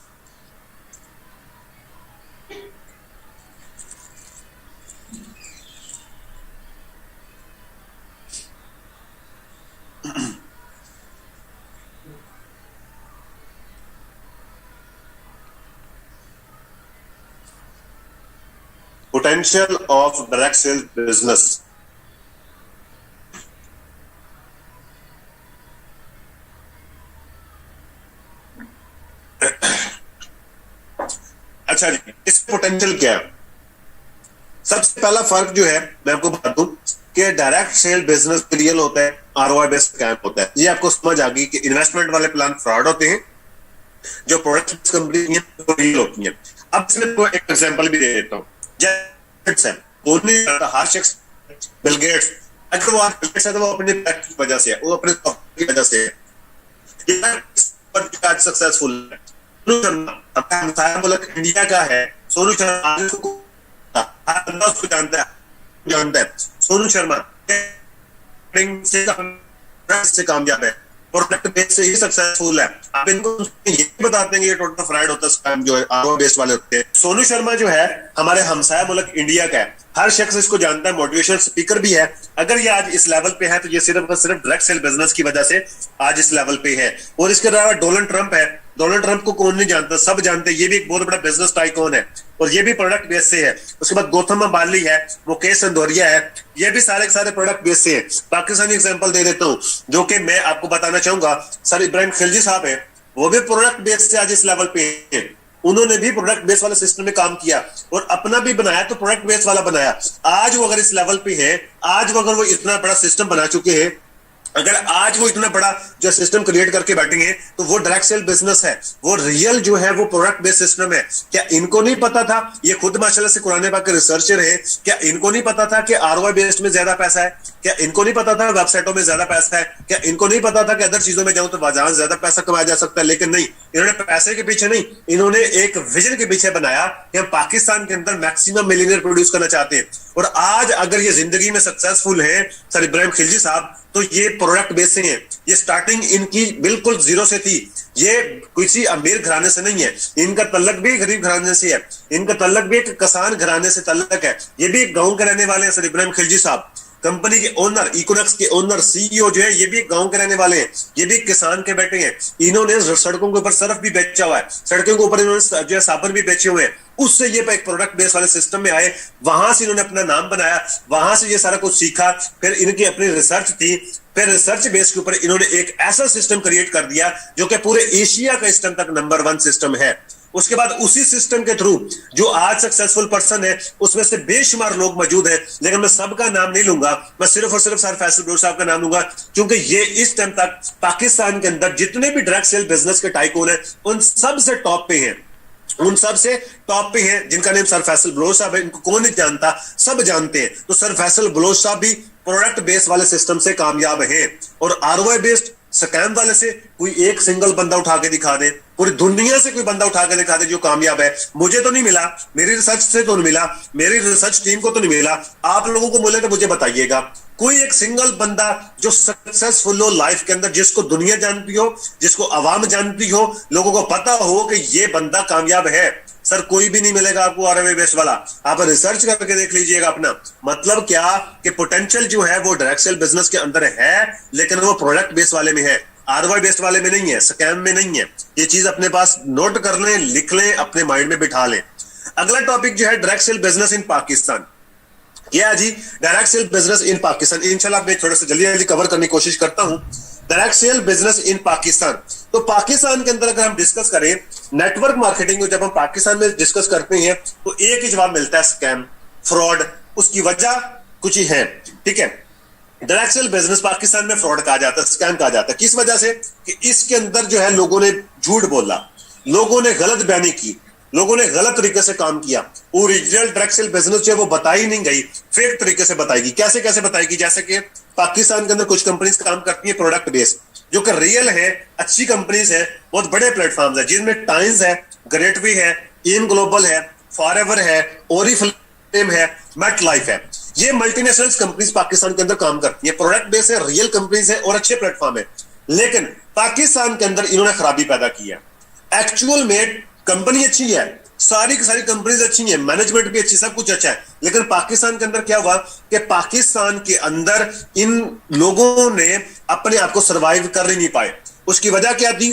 Potential of direct sale business. अच्छा जी, इस पोटेंशियल क्या है? सबसे पहला फर्क जो है मैं आपको बता दूं कि डायरेक्ट सेल बिजनेस रियल होता है, आरओआई बेस्ड स्कैम होता है। ये आपको समझ आ गई कि इन्वेस्टमेंट वाले प्लान फ्रॉड होते हैं, जो प्रोडक्ट कंपनी है रियल होती है। अब इसमें को एक एग्जांपल भी दे देता हूं। जैसे हर शख्स बिल गेट्स, अगर वो बिल गेट्स है तो वो अपने पैक की वजह से है, वो अपने की वजह से है, आज सक्सेसफुल है। सोनू शर्मा मुल्क इंडिया का है, सोनू शर्मा हर बंदा उसको जानता है। सोनू शर्मा से कामयाब है, प्रोडक्ट बेस से ही सक्सेसफुल है। आप इनको ये बताते हैं कि ये टोटल फ्रॉड होता है, स्कैम जो है आरओ बेस्ड वाले होते हैं। सोनू शर्मा जो है हमारे हमसाया मुल्क इंडिया का है, हर शख्स इसको जानता है, मोटिवेशनल स्पीकर भी है। अगर ये आज इस लेवल पे है तो ये सिर्फ और सिर्फ डायरेक्ट सेल बिजनेस की वजह से आज इस लेवल पे है। और इसके अलावा डोनाल्ड ट्रंप है, डोनाल्ड ट्रंप को कौन नहीं जानता, सब जानते हैं, ये भी एक बहुत बड़ा बिजनेस टाइकून है और ये भी प्रोडक्ट बेस से है। उसके बाद गौतम अंबानी है, मुकेश संदोरिया है, ये भी सारे के सारे प्रोडक्ट बेस से है। पाकिस्तानी एग्जांपल दे देता हूं जो कि मैं आपको बताना चाहूंगा, सर इब्राहिम खिलजी साहब है, वो भी प्रोडक्ट बेस से आज इस लेवल पे है। उन्होंने भी प्रोडक्ट बेस वाले सिस्टम में काम किया और अपना भी बनाया तो प्रोडक्ट बेस वाला बनाया। आज वो अगर इस लेवल पे है, आज वो अगर वो इतना बड़ा सिस्टम बना चुके हैं, अगर आज वो इतना बड़ा जो सिस्टम क्रिएट करके बैठेंगे तो वो डायरेक्ट सेल बिजनेस है, वो रियल जो है वो प्रोडक्ट बेस्ड सिस्टम है। क्या इनको नहीं पता था? ये खुद माशाल्लाह से कुरान पाक के रिसर्चर है, क्या इनको नहीं पता था कि आरओआई बेस्ड में ज्यादा पैसा है? क्या इनको नहीं पता था वेबसाइटों में ज्यादा पैसा है? क्या इनको नहीं पता था कि अदर चीजों में जाऊं तो बाजार ज्यादा पैसा कमाया जा सकता है? लेकिन नहीं, इन्होंने पैसे के पीछे नहीं, इन्होंने एक विजन के पीछे बनाया कि हम पाकिस्तान के अंदर मैक्सिमम मिलियनियर प्रोड्यूस करना चाहते हैं। और आज अगर ये जिंदगी में सक्सेसफुल है सर इब्राहिम खिलजी साहब, तो ये प्रोडक्ट बेस से है। ये स्टार्टिंग इनकी बिल्कुल जीरो से थी, ये किसी अमीर घराने से नहीं है, इनका तल्लक भी गरीब घराने से है, इनका तल्लक भी एक किसान घराने से तल्लक है। ये भी एक गांव के रहने वाले हैं सर इब्राहिम खिलजी साहब। कंपनी के ओनर, इकोनॉक्स के ओनर, सीईओ जो है ये भी एक गांव के रहने वाले हैं, ये भी किसान के बेटे हैं। इन्होंने सड़कों के ऊपर सर्फ भी बेचा हुआ है, सड़कों के ऊपर इन्होंने जो है साबुन भी बेचे हुए हैं। उससे ये एक प्रोडक्ट बेस वाले सिस्टम में आए, वहां से इन्होंने अपना नाम बनाया, वहां से ये सारा कुछ सीखा, फिर इनकी अपनी रिसर्च थी, फिर रिसर्च बेस के ऊपर इन्होंने एक ऐसा सिस्टम क्रिएट कर दिया जो कि पूरे एशिया का इस टाइम तक नंबर 1 सिस्टम है। उसके बाद उसी सिस्टम के थ्रू जो आज सक्सेसफुल पर्सन है उसमें से बेशुमार लोग मौजूद हैं, लेकिन मैं सबका नाम नहीं लूंगा, मैं सिर्फ और सिर्फ सर फैसल ब्रो साहब का नाम लूंगा, क्योंकि ये इस टाइम तक पाकिस्तान के अंदर जितने भी डायरेक्ट सेल बिजनेस के टाइकून है उन सब से टॉप पे हैं, उन सब से टॉप पे हैं, जिनका नेम सर फैसल बलोच साहब है। इनको कौन नहीं जानता, सब जानते हैं। तो सर फैसल बलोच साहब भी प्रोडक्ट बेस्ड वाले सिस्टम से कामयाब हैं और आरओआई बेस्ड स्कैम वाले से कोई एक सिंगल बंदा उठा के दिखा दे, पूरी दुनिया से कोई बंदा उठा के दिखा दे जो कामयाब है। मुझे तो नहीं मिला, मेरी रिसर्च से तो नहीं मिला, मेरी रिसर्च टीम को तो नहीं मिला, आप लोगों को मिले तो मुझे बताइएगा। कोई एक सिंगल बंदा जो सक्सेसफुल हो लाइफ के अंदर, जिसको दुनिया जानती हो, जिसको आवाम जानती हो, लोगों को पता हो कि ये बंदा कामयाब है, सर कोई भी नहीं मिलेगा आपको आरओआई बेस्ड वाला। आप रिसर्च करके देख लीजिएगा अपना। मतलब क्या कि पोटेंशियल जो है वो डायरेक्ट सेल बिजनेस के अंदर है, लेकिन वो प्रोडक्ट बेस्ड वाले में है, आरओआई बेस्ड वाले में नहीं है, स्कैम में नहीं है। ये चीज अपने पास नोट कर लें, लिख लें, अपने माइंड में बिठा लें। अगला टॉपिक जो है direct sale business in Pakistan. क्या जी direct sale business in Pakistan, इंशाल्लाह मैं थोड़ा सा जल्दी जल्दी कवर करने की कोशिश करता हूं। Direct sale business in Pakistan, तो पाकिस्तान के अंदर अगर हम डिस्कस करें नेटवर्क मार्केटिंग को, जब हम पाकिस्तान में डिस्कस करते हैं तो एक ही जवाब मिलता है, स्कैम, फ्रॉड। उसकी वजह कुछ ही है, ठीक है। डायरेक्ट सेल बिजनेस पाकिस्तान में फ्रॉड कहा जाता है, स्कैम कहा जाता है। किस वजह से? कि इसके अंदर जो है लोगों ने झूठ बोला, लोगों ने गलत बयानी की, लोगों ने गलत तरीके से काम किया। ओरिजिनल डायरेक्ट सेल बिजनेस जो है वो बताई नहीं गई, फेक तरीके से बताएगी। कैसे कैसे बताएगी? जैसे कि पाकिस्तान के अंदर कुछ कंपनीज काम करती है प्रोडक्ट बेस्ड, जो कि रियल है, अच्छी कंपनीज है, बहुत बड़े प्लेटफॉर्म्स है, जिनमें टाइम्स है, ग्रेटवी है, इन ग्लोबल है, फॉरएवर है, ओरिफ्लेम है, मेट लाइफ है। ये मल्टीनेशनल कंपनीज पाकिस्तान के अंदर काम करती है, प्रोडक्ट बेस्ड है, रियल कंपनीज है और अच्छे प्लेटफॉर्म है। लेकिन पाकिस्तान के अंदर इन्होंने खराबी पैदा की है। एक्चुअल में कंपनी अच्छी है, सारी की सारी कंपनीज अच्छी हैं, मैनेजमेंट भी अच्छी, सब कुछ अच्छा है, लेकिन पाकिस्तान के अंदर क्या हुआ कि पाकिस्तान के अंदर इन लोगों ने अपने आप को सरवाइव कर ही नहीं पाए। उसकी वजह क्या थी?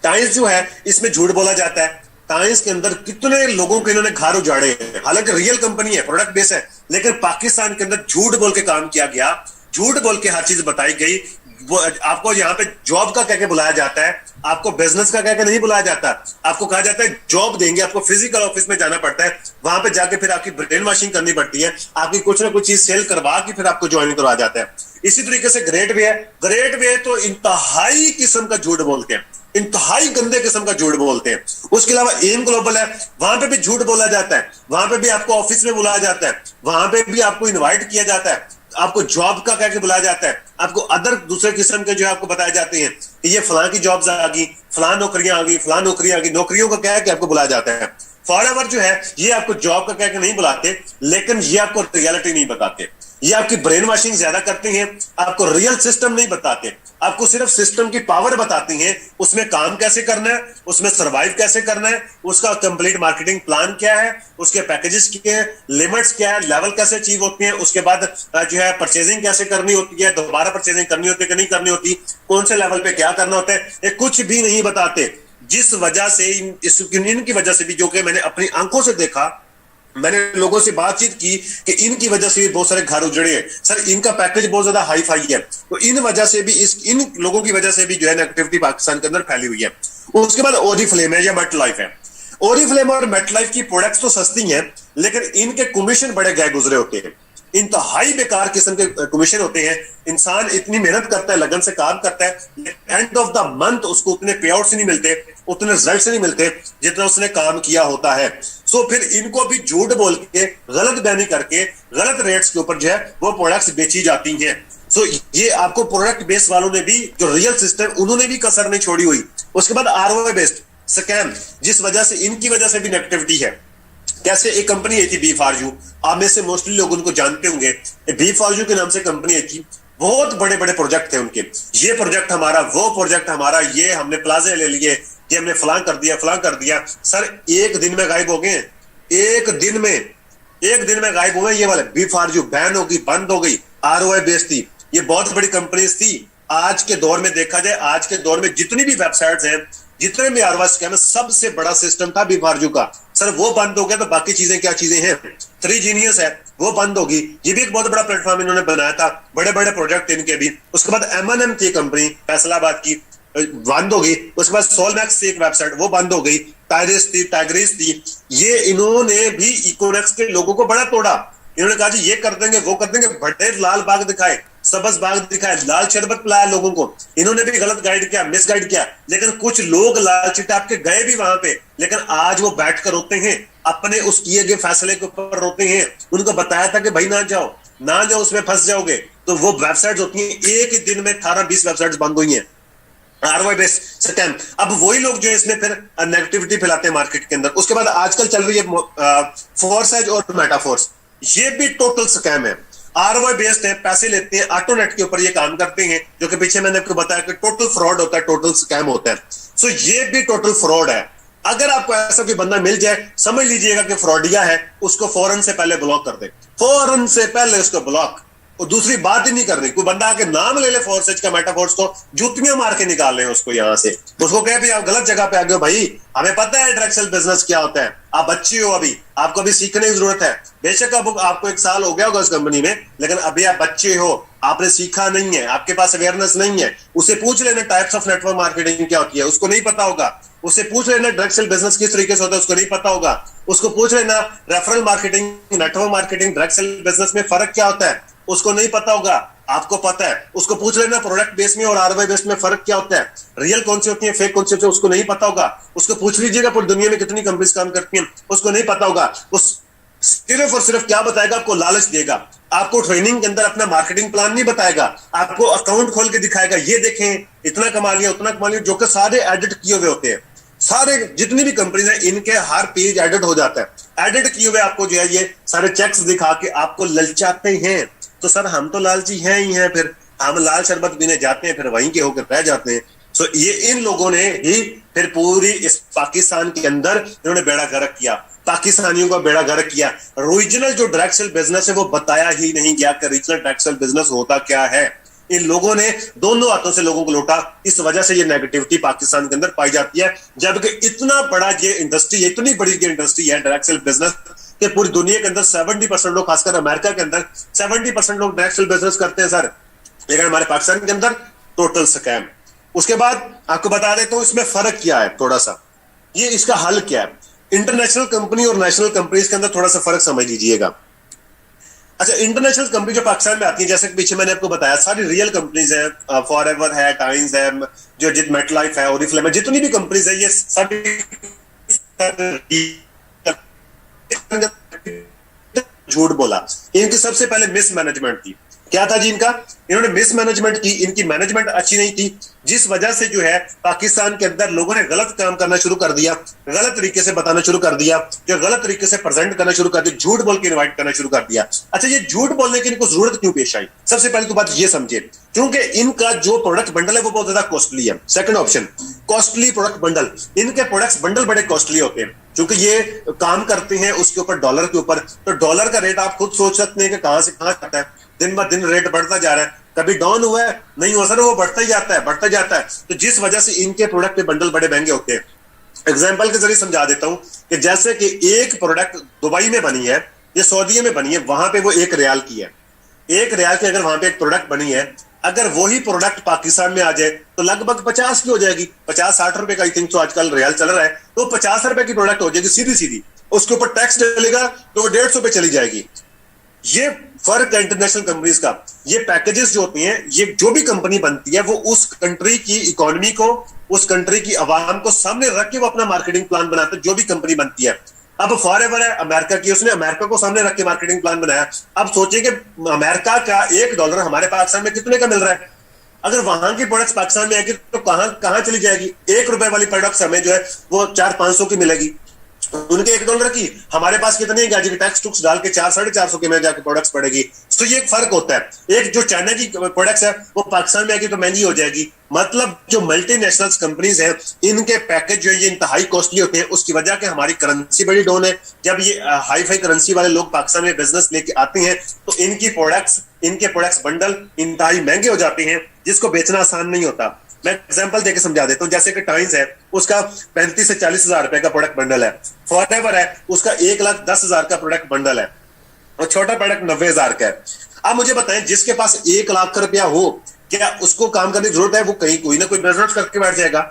टाइम्स जो है इसमें झूठ बोला जाता है। टाइम्स के अंदर कितने लोगों के इन्होंने घर उजाड़े हैं, हालांकि रियल कंपनी है, प्रोडक्ट बेस है, लेकिन पाकिस्तान के अंदर झूठ बोल के काम किया गया, झूठ बोल के हर चीज बताई गई। वो आपको यहाँ पे जॉब का कह के बुलाया जाता है, आपको बिजनेस का कह के नहीं बुलाया जाता। आपको कहा जाता है जॉब देंगे, आपको फिजिकल ऑफिस में जाना पड़ता है, वहां पे जाके फिर आपकी ब्रेन वॉशिंग करनी पड़ती है, आपकी कुछ ना कुछ चीज सेल करवा के फिर आपको ज्वाइन करवा जाता है। इसी तरीके से ग्रेट वे है, ग्रेट वे तो इंतहाई किस्म का झूठ बोलते हैं, इंतहाई गंदे किस्म का झूठ बोलते हैं। उसके अलावा एम ग्लोबल है, वहां पे भी झूठ बोला जाता है, वहां पे भी आपको ऑफिस में बुलाया जाता है, वहां पे भी आपको इनवाइट किया जाता है, आपको जॉब का कह के बुलाया जाता है, आपको अदर दूसरे किस्म के जो है आपको बताए जाते हैं कि ये फलां की जॉब्स आ गई, फलां नौकरियां आ गई, फलां नौकरियां आ गई। नौकरियों का क्या है कि आपको बुलाया जाता है। फॉरएवर जो है ये आपको जॉब का कह के नहीं बुलाते, लेकिन ये आपको रियलिटी नहीं बताते, ये आपकी ब्रेन वॉशिंग ज्यादा करते हैं, आपको रियल सिस्टम नहीं बताते, आपको सिर्फ सिस्टम की पावर बताती हैं, उसमें काम कैसे करना है, उसमें सरवाइव कैसे करना है, उसका कंप्लीट मार्केटिंग प्लान क्या है, उसके पैकेजेस क्या है, लिमिट्स क्या है, लेवल कैसे अचीव होती है, उसके बाद जो है परचेजिंग कैसे करनी होती है, दोबारा परचेजिंग करनी होती है कि नहीं करनी होती, कौन से लेवल पे क्या करना होता है, ये कुछ भी नहीं बताते। जिस वजह से इनकी वजह से भी, जो कि मैंने अपनी आंखों से देखा, मैंने लोगों से बातचीत की कि इनकी वजह से भी बहुत सारे घर उजड़े हैं सर, इनका पैकेज बहुत ज्यादा हाई फाई है, तो इन वजह से भी इन लोगों की वजह से भी जो है नेगेटिविटी पाकिस्तान के अंदर फैली हुई है। उसके बाद ओरिफ्लेम है या मेट लाइफ है। ओरिफ्लेम और मेट लाइफ की प्रोडक्ट्स तो सस्ती हैं, लेकिन इनके कमीशन बड़े गए गुजरे होते हैं, इंतहाई बेकार किस्म के कमीशन होते हैं। इंसान इतनी मेहनत करता है, लगन से काम करता है, एंड ऑफ द मंथ उसको उतने पे आउट नहीं मिलते, उतने रिजल्ट नहीं मिलते जितना उसने काम किया होता है। सो फिर इनको भी झूठ बोल के, गलत बयानी करके, गलत रेट्स के ऊपर जो है वो प्रोडक्ट्स बेची जाती हैं। सो ये आपको प्रोडक्ट बेस्ड वालों ने भी, जो रियल सिस्टम, उन्होंने भी कसर नहीं छोड़ी हुई। उसके बाद आरओआई बेस्ड स्कैम, जिस वजह से इनकी वजह से भी नेगेटिविटी है। कैसे एक कंपनी आई थी बी फॉर, आप में से मोस्टली लोग उनको जानते होंगे, बी फॉर के नाम से कंपनी आई थी, बहुत बड़े बड़े प्रोजेक्ट थे उनके, ये प्रोजेक्ट हमारा, वो प्रोजेक्ट हमारा, ये हमने प्लाजे ले लिए, ये हमने फलां कर दिया, फलां कर दिया। सर एक दिन में गायब हो गए, एक दिन में गायब हुए। ये वाले बी फॉर बैन होगी, बंद हो गई, आरओआई बेस्ड थी, ये बहुत बड़ी कंपनीज थी। आज के दौर में देखा जाए, आज के दौर में जितनी भी वेबसाइट्स हैं, जितने भी आरओआई स्कैम है, सबसे बड़ा सिस्टम था बीफारजू का। सर वो बंद हो गया, तो बाकी चीजें क्या चीजें हैं? 3Genius है, वो बंद होगी, ये भी एक बहुत बड़ा प्लेटफॉर्म इन्होंने बनाया था, बड़े बड़े प्रोजेक्ट इनके भी। उसके बाद M&M थी कंपनी फैसलाबाद की, बंद होगी। उसके बाद सोलमैक्स थी एक वेबसाइट, वो बंद हो गई। टाइग्रिस थी, ये इन्होंने भी इकोनॉमिक्स के लोगों को बड़ा तोड़ा। इन्होंने कहा जी ये कर देंगे, वो कर देंगे, बड़े लाल बाग दिखाए, सबज बाग दिखाए, लाल शरबत पिलाया लोगों को। इन्होंने भी गलत गाइड किया, मिस गाइड किया, लेकिन कुछ लोग लालची टाइप के गए भी वहां पे, लेकिन आज वो बैठकर रोते हैं, अपने उस किए गए फैसले के ऊपर रोते हैं। उनको बताया था कि भाई ना जाओ, उसमें फंस जाओगे। तो वो वेबसाइट्स होती हैं, एक ही दिन में 18-20 वेबसाइट्स बंद हुई हैं, आरओआई बेस्ड स्कैम। अब वही लोग जो है इसमें फिर नेगेटिविटी फैलाते हैं मार्केट के अंदर। उसके बाद आजकल चल रही है फोर्सेज और मेटाफोर्स, ये भी टोटल स्कैम है, आरओआई बेस्ड है, पैसे लेते हैं, ऑटोनेट के ऊपर ये काम करते हैं, जो कि पीछे मैंने आपको बताया कि टोटल फ्रॉड होता है, टोटल स्कैम होता है। सो ये भी टोटल फ्रॉड है। अगर आपको ऐसा कोई बंदा मिल जाए, समझ लीजिएगा कि फ्रॉडिया है, उसको फौरन से पहले ब्लॉक कर दे, फौरन से पहले उसको ब्लॉक, और दूसरी बात ही नहीं करनी। कोई बंदा आके नाम ले ले फोर्सेज का, मेटाफोर्स को जूतियां मार के निकाल रहे हैं उसको यहां से, उसको कहे भाई आप गलत जगह पे आ गए हो, भाई हमें पता है डायरेक्ट सेल बिजनेस क्या होता है, आप बच्चे हो, अभी आपको अभी सीखने की जरूरत है। बेशक आपको 1 साल हो गया होगा उस कंपनी में, लेकिन अभी आप बच्चे हो, आपने सीखा नहीं है, आपके पास अवेयरनेस नहीं है। उसे पूछ लेना टाइप्स ऑफ नेटवर्क मार्केटिंग क्या होती है, उसको नहीं पता होगा। उसे पूछ लेना डायरेक्ट सेल बिजनेस किस तरीके से होता है, उसको नहीं पता होगा। उसको पूछ लेना referral marketing, network marketing, direct sale business में फर्क क्या होता है, उसको नहीं पता होगा, आपको पता है। उसको पूछ लेना प्रोडक्ट बेस में और आरओआई बेस में फर्क क्या होता है, रियल कौन सी होती है, फेक कौन सी होती है, उसको नहीं पता होगा। उसको पूछ लीजिएगा पूरी दुनिया में कितनी कंपनीज काम करती हैं, उसको नहीं पता होगा। उस सिर्फ और सिर्फ क्या बताएगा, आपको लालच देगा, आपको ट्रेनिंग के अंदर अपना मार्केटिंग प्लान नहीं बताएगा, आपको अकाउंट खोल के दिखाएगा, ये देखें इतना कमा लिया, उतना कमा लिया, जो कि सारे एडिट किए हुए होते हैं। सारे जितनी भी कंपनीज हैं, इनके हर पेज एडिट हो जाता है, एडिट किए हुए आपको जो है ये सारे चेक्स दिखा के आपको ललचाते हैं। तो सर हम तो लालची हैं ही हैं, फिर हम लाल शरबत पीने जाते हैं, फिर वहीं के होकर रह जाते हैं। सो ये इन लोगों ने ही फिर पूरी इस पाकिस्तान के अंदर इन्होंने बेड़ा गर्क किया, पाकिस्तानियों का बेड़ा गर्क किया। रीजनल जो डायरेक्ट सेल बिजनेस है वो बताया ही नहीं गया कि रीजनल डायरेक्ट सेल बिजनेस होता क्या है। इन लोगों ने दोनों हाथों से लोगों को लूटा, इस वजह से ये नेगेटिविटी पाकिस्तान के अंदर पाई जाती है। जबकि इतना बड़ा ये इंडस्ट्री है, इतनी बड़ी ये इंडस्ट्री है डायरेक्ट सेल बिजनेस कि पूरी दुनिया के अंदर 70% लोग, खासकर अमेरिका के अंदर 70% लोग डायरेक्ट सेल बिजनेस करते हैं सर, लेकिन हमारे पाकिस्तान के अंदर टोटल स्कैम। उसके बाद आपको बता देता हूं इसमें फर्क क्या है थोड़ा सा, ये इसका हल क्या है। इंटरनेशनल कंपनी और नेशनल कंपनीज के अंदर थोड़ा सा फर्क समझ लीजिएगा। अच्छा, इंटरनेशनल कंपनी जो पाकिस्तान में आती है, जैसे कि पीछे मैंने आपको बताया, सारी रियल कंपनीज है, फॉरएवर है, टाइम्स है, जो जित मेटलाइफ है, ओरिफ्लेम है, जितनी भी कंपनीज है ये सभी झूठ बोला। इनकी सबसे पहले मिसमैनेजमेंट थी। क्या था जी इनका? इन्होंने मिसमैनेजमेंट की, इनकी मैनेजमेंट अच्छी नहीं थी, जिस वजह से जो है पाकिस्तान के अंदर लोगों ने गलत काम करना शुरू कर दिया, गलत तरीके से बताना शुरू कर दिया, जो गलत तरीके से प्रेजेंट करना शुरू कर दिया, झूठ बोल के इनवाइट करना शुरू कर दिया। अच्छा, ये झूठ बोलने की इनको जरूरत क्यों पेश आई? सबसे पहले तो बात ये समझिए, क्योंकि इनका जो प्रोडक्ट बंडल है वो बहुत ज्यादा कॉस्टली है। Second option, costly product bundle. इनके प्रोडक्ट्स बंडल बड़े कॉस्टली होते हैं, क्योंकि ये काम करते हैं उसके ऊपर, डॉलर के ऊपर। तो डॉलर का रेट आप खुद सोच सकते हैं कि कहां से कहां जाता है, दिन ब दिन रेट बढ़ता जा रहा है, कभी डाउन हुआ है नहीं हुआ सर, वो बढ़ता ही जाता है, बढ़ता जाता है। तो जिस वजह से इनके प्रोडक्ट के बंडल बड़े महंगे होते हैं। एग्जांपल के जरिए समझा देता हूं कि जैसे कि एक प्रोडक्ट दुबई में बनी है या सऊदी में बनी है, वहां पे वो 1 रियाल की है। 1 रियाल की अगर वहां पे एक प्रोडक्ट बनी है, अगर वही प्रोडक्ट पाकिस्तान में आ जाए तो लगभग 50 की हो जाएगी, 50-60 रुपए का आई थिंक तो आजकल रियाल चल रहा है, तो 50 रुपए की प्रोडक्ट हो जाएगी सीधी सीधी। उसके ऊपर टैक्स डलेगा तो वो 150 पे चली जाएगी। ये फर्क है इंटरनेशनल कंपनीज का। ये पैकेजेस जो होती हैं, ये जो भी कंपनी बनती है वो उस कंट्री की इकोनॉमी को, उस कंट्री की आवाम को सामने रख के वो अपना मार्केटिंग प्लान बनाते हैं। जो भी कंपनी बनती है, अब फॉरएवर है अमेरिका की, उसने अमेरिका को सामने रख के मार्केटिंग प्लान बनाया। अब सोचिए कि अमेरिका का $1 हमारे पाकिस्तान में कितने का मिल रहा है? अगर वहां की प्रोडक्ट्स पाकिस्तान में आएगी तो कहां कहां चली जाएगी? ₹1 वाली प्रोडक्ट्स हमें जो है वो 400-500 की मिलेगी, उनके $1 की। हमारे पास कितने की टैक्स टुक्स डाल के 400-450 के में जाके प्रोडक्ट्स पड़ेगी। तो ये एक फर्क होता है। एक जो चाइना की प्रोडक्ट्स है वो पाकिस्तान में आएगी तो महंगी हो जाएगी। मतलब जो मल्टीनेशनल कंपनीज हैं, इनके पैकेज जो है ये इंतहाई कॉस्टली होते हैं। उसकी वजह कि हमारी करेंसी बड़ी डाउन है। जब ये हाई फाई करेंसी वाले लोग पाकिस्तान में बिजनेस लेके आते हैं तो इनके प्रोडक्ट्स बंडल इंतहाई महंगे हो जाते हैं, जिसको बेचना आसान नहीं होता। मैं एग्जांपल देके समझा देता हूं। जैसे कि टाइम्स है, उसका 35 से 40 हजार रुपए का प्रोडक्ट बंडल है। फॉरएवर है, उसका 1,10,000 का प्रोडक्ट बंडल है, और छोटा प्रोडक्ट 90,000 का है। अब मुझे बताएं, जिसके पास 1 लाख रुपया हो, क्या उसको काम करने की जरूरत है? वो कहीं कोई ना कोई बिजनेस करके बैठ जाएगा।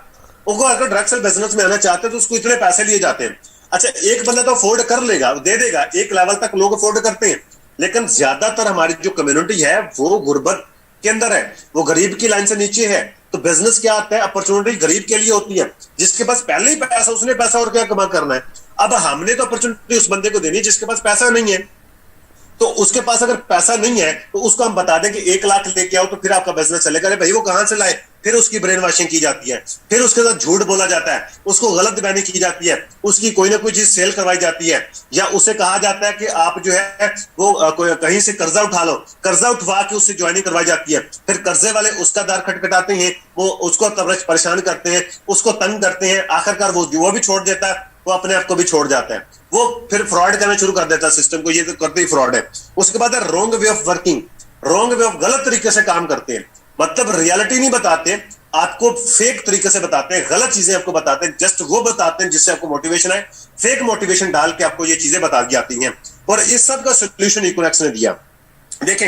वो अगर डायरेक्ट सेल बिजनेस में आना चाहते हैं तो उसको इतने पैसे लिए जाते हैं। अच्छा, एक बंदा तो अफोर्ड कर लेगा, दे देगा, एक लेवल तक लोग अफोर्ड करते हैं, लेकिन ज्यादातर हमारी जो कम्युनिटी है वो गुर्बत के अंदर है, वो गरीब की लाइन से नीचे है। तो बिजनेस क्या आता है? अपॉर्चुनिटी गरीब के लिए होती है, जिसके पास पहले ही पैसा, उसने पैसा और क्या कमा करना है। अब हमने तो अपॉर्चुनिटी उस बंदे को देनी है जिसके पास पैसा नहीं है। तो उसके पास अगर पैसा नहीं है तो उसको हम बता दें कि 1 लाख लेके आओ तो फिर आपका बिजनेस चलेगा। अरे भाई, वो कहां से लाए? फिर उसकी ब्रेन वॉशिंग की जाती है, फिर उसके साथ झूठ बोला जाता है, उसको गलत बयानी की जाती है, उसकी कोई ना कोई चीज सेल करवाई जाती है, या उसे कहा जाता है कि आप जो है वो कहीं से कर्जा उठा लो, कर्जा उठवा के उससे ज्वाइनिंग करवाई जाती है। फिर कर्जे वाले उसका दार खटखटाते हैं, वो उसको परेशान करते हैं, उसको तंग करते हैं। आखिरकार वो भी छोड़ देता है, वो अपने आप को भी छोड़ जाता है, वो फिर फ्रॉड करना शुरू कर देता है सिस्टम को। ये तो करते ही फ्रॉड है। उसके बाद है wrong way of working, wrong way of, गलत तरीके से काम करते हैं। मतलब रियलिटी नहीं बताते, आपको फेक तरीके से बताते हैं, गलत चीजें आपको बताते हैं, जस्ट वो बताते हैं जिससे आपको मोटिवेशन आए। फेक मोटिवेशन डाल के आपको ये चीजें बता दी जाती हैं, और इस सब का सोल्यूशन इकोनॉमिक्स ने दिया। देखें,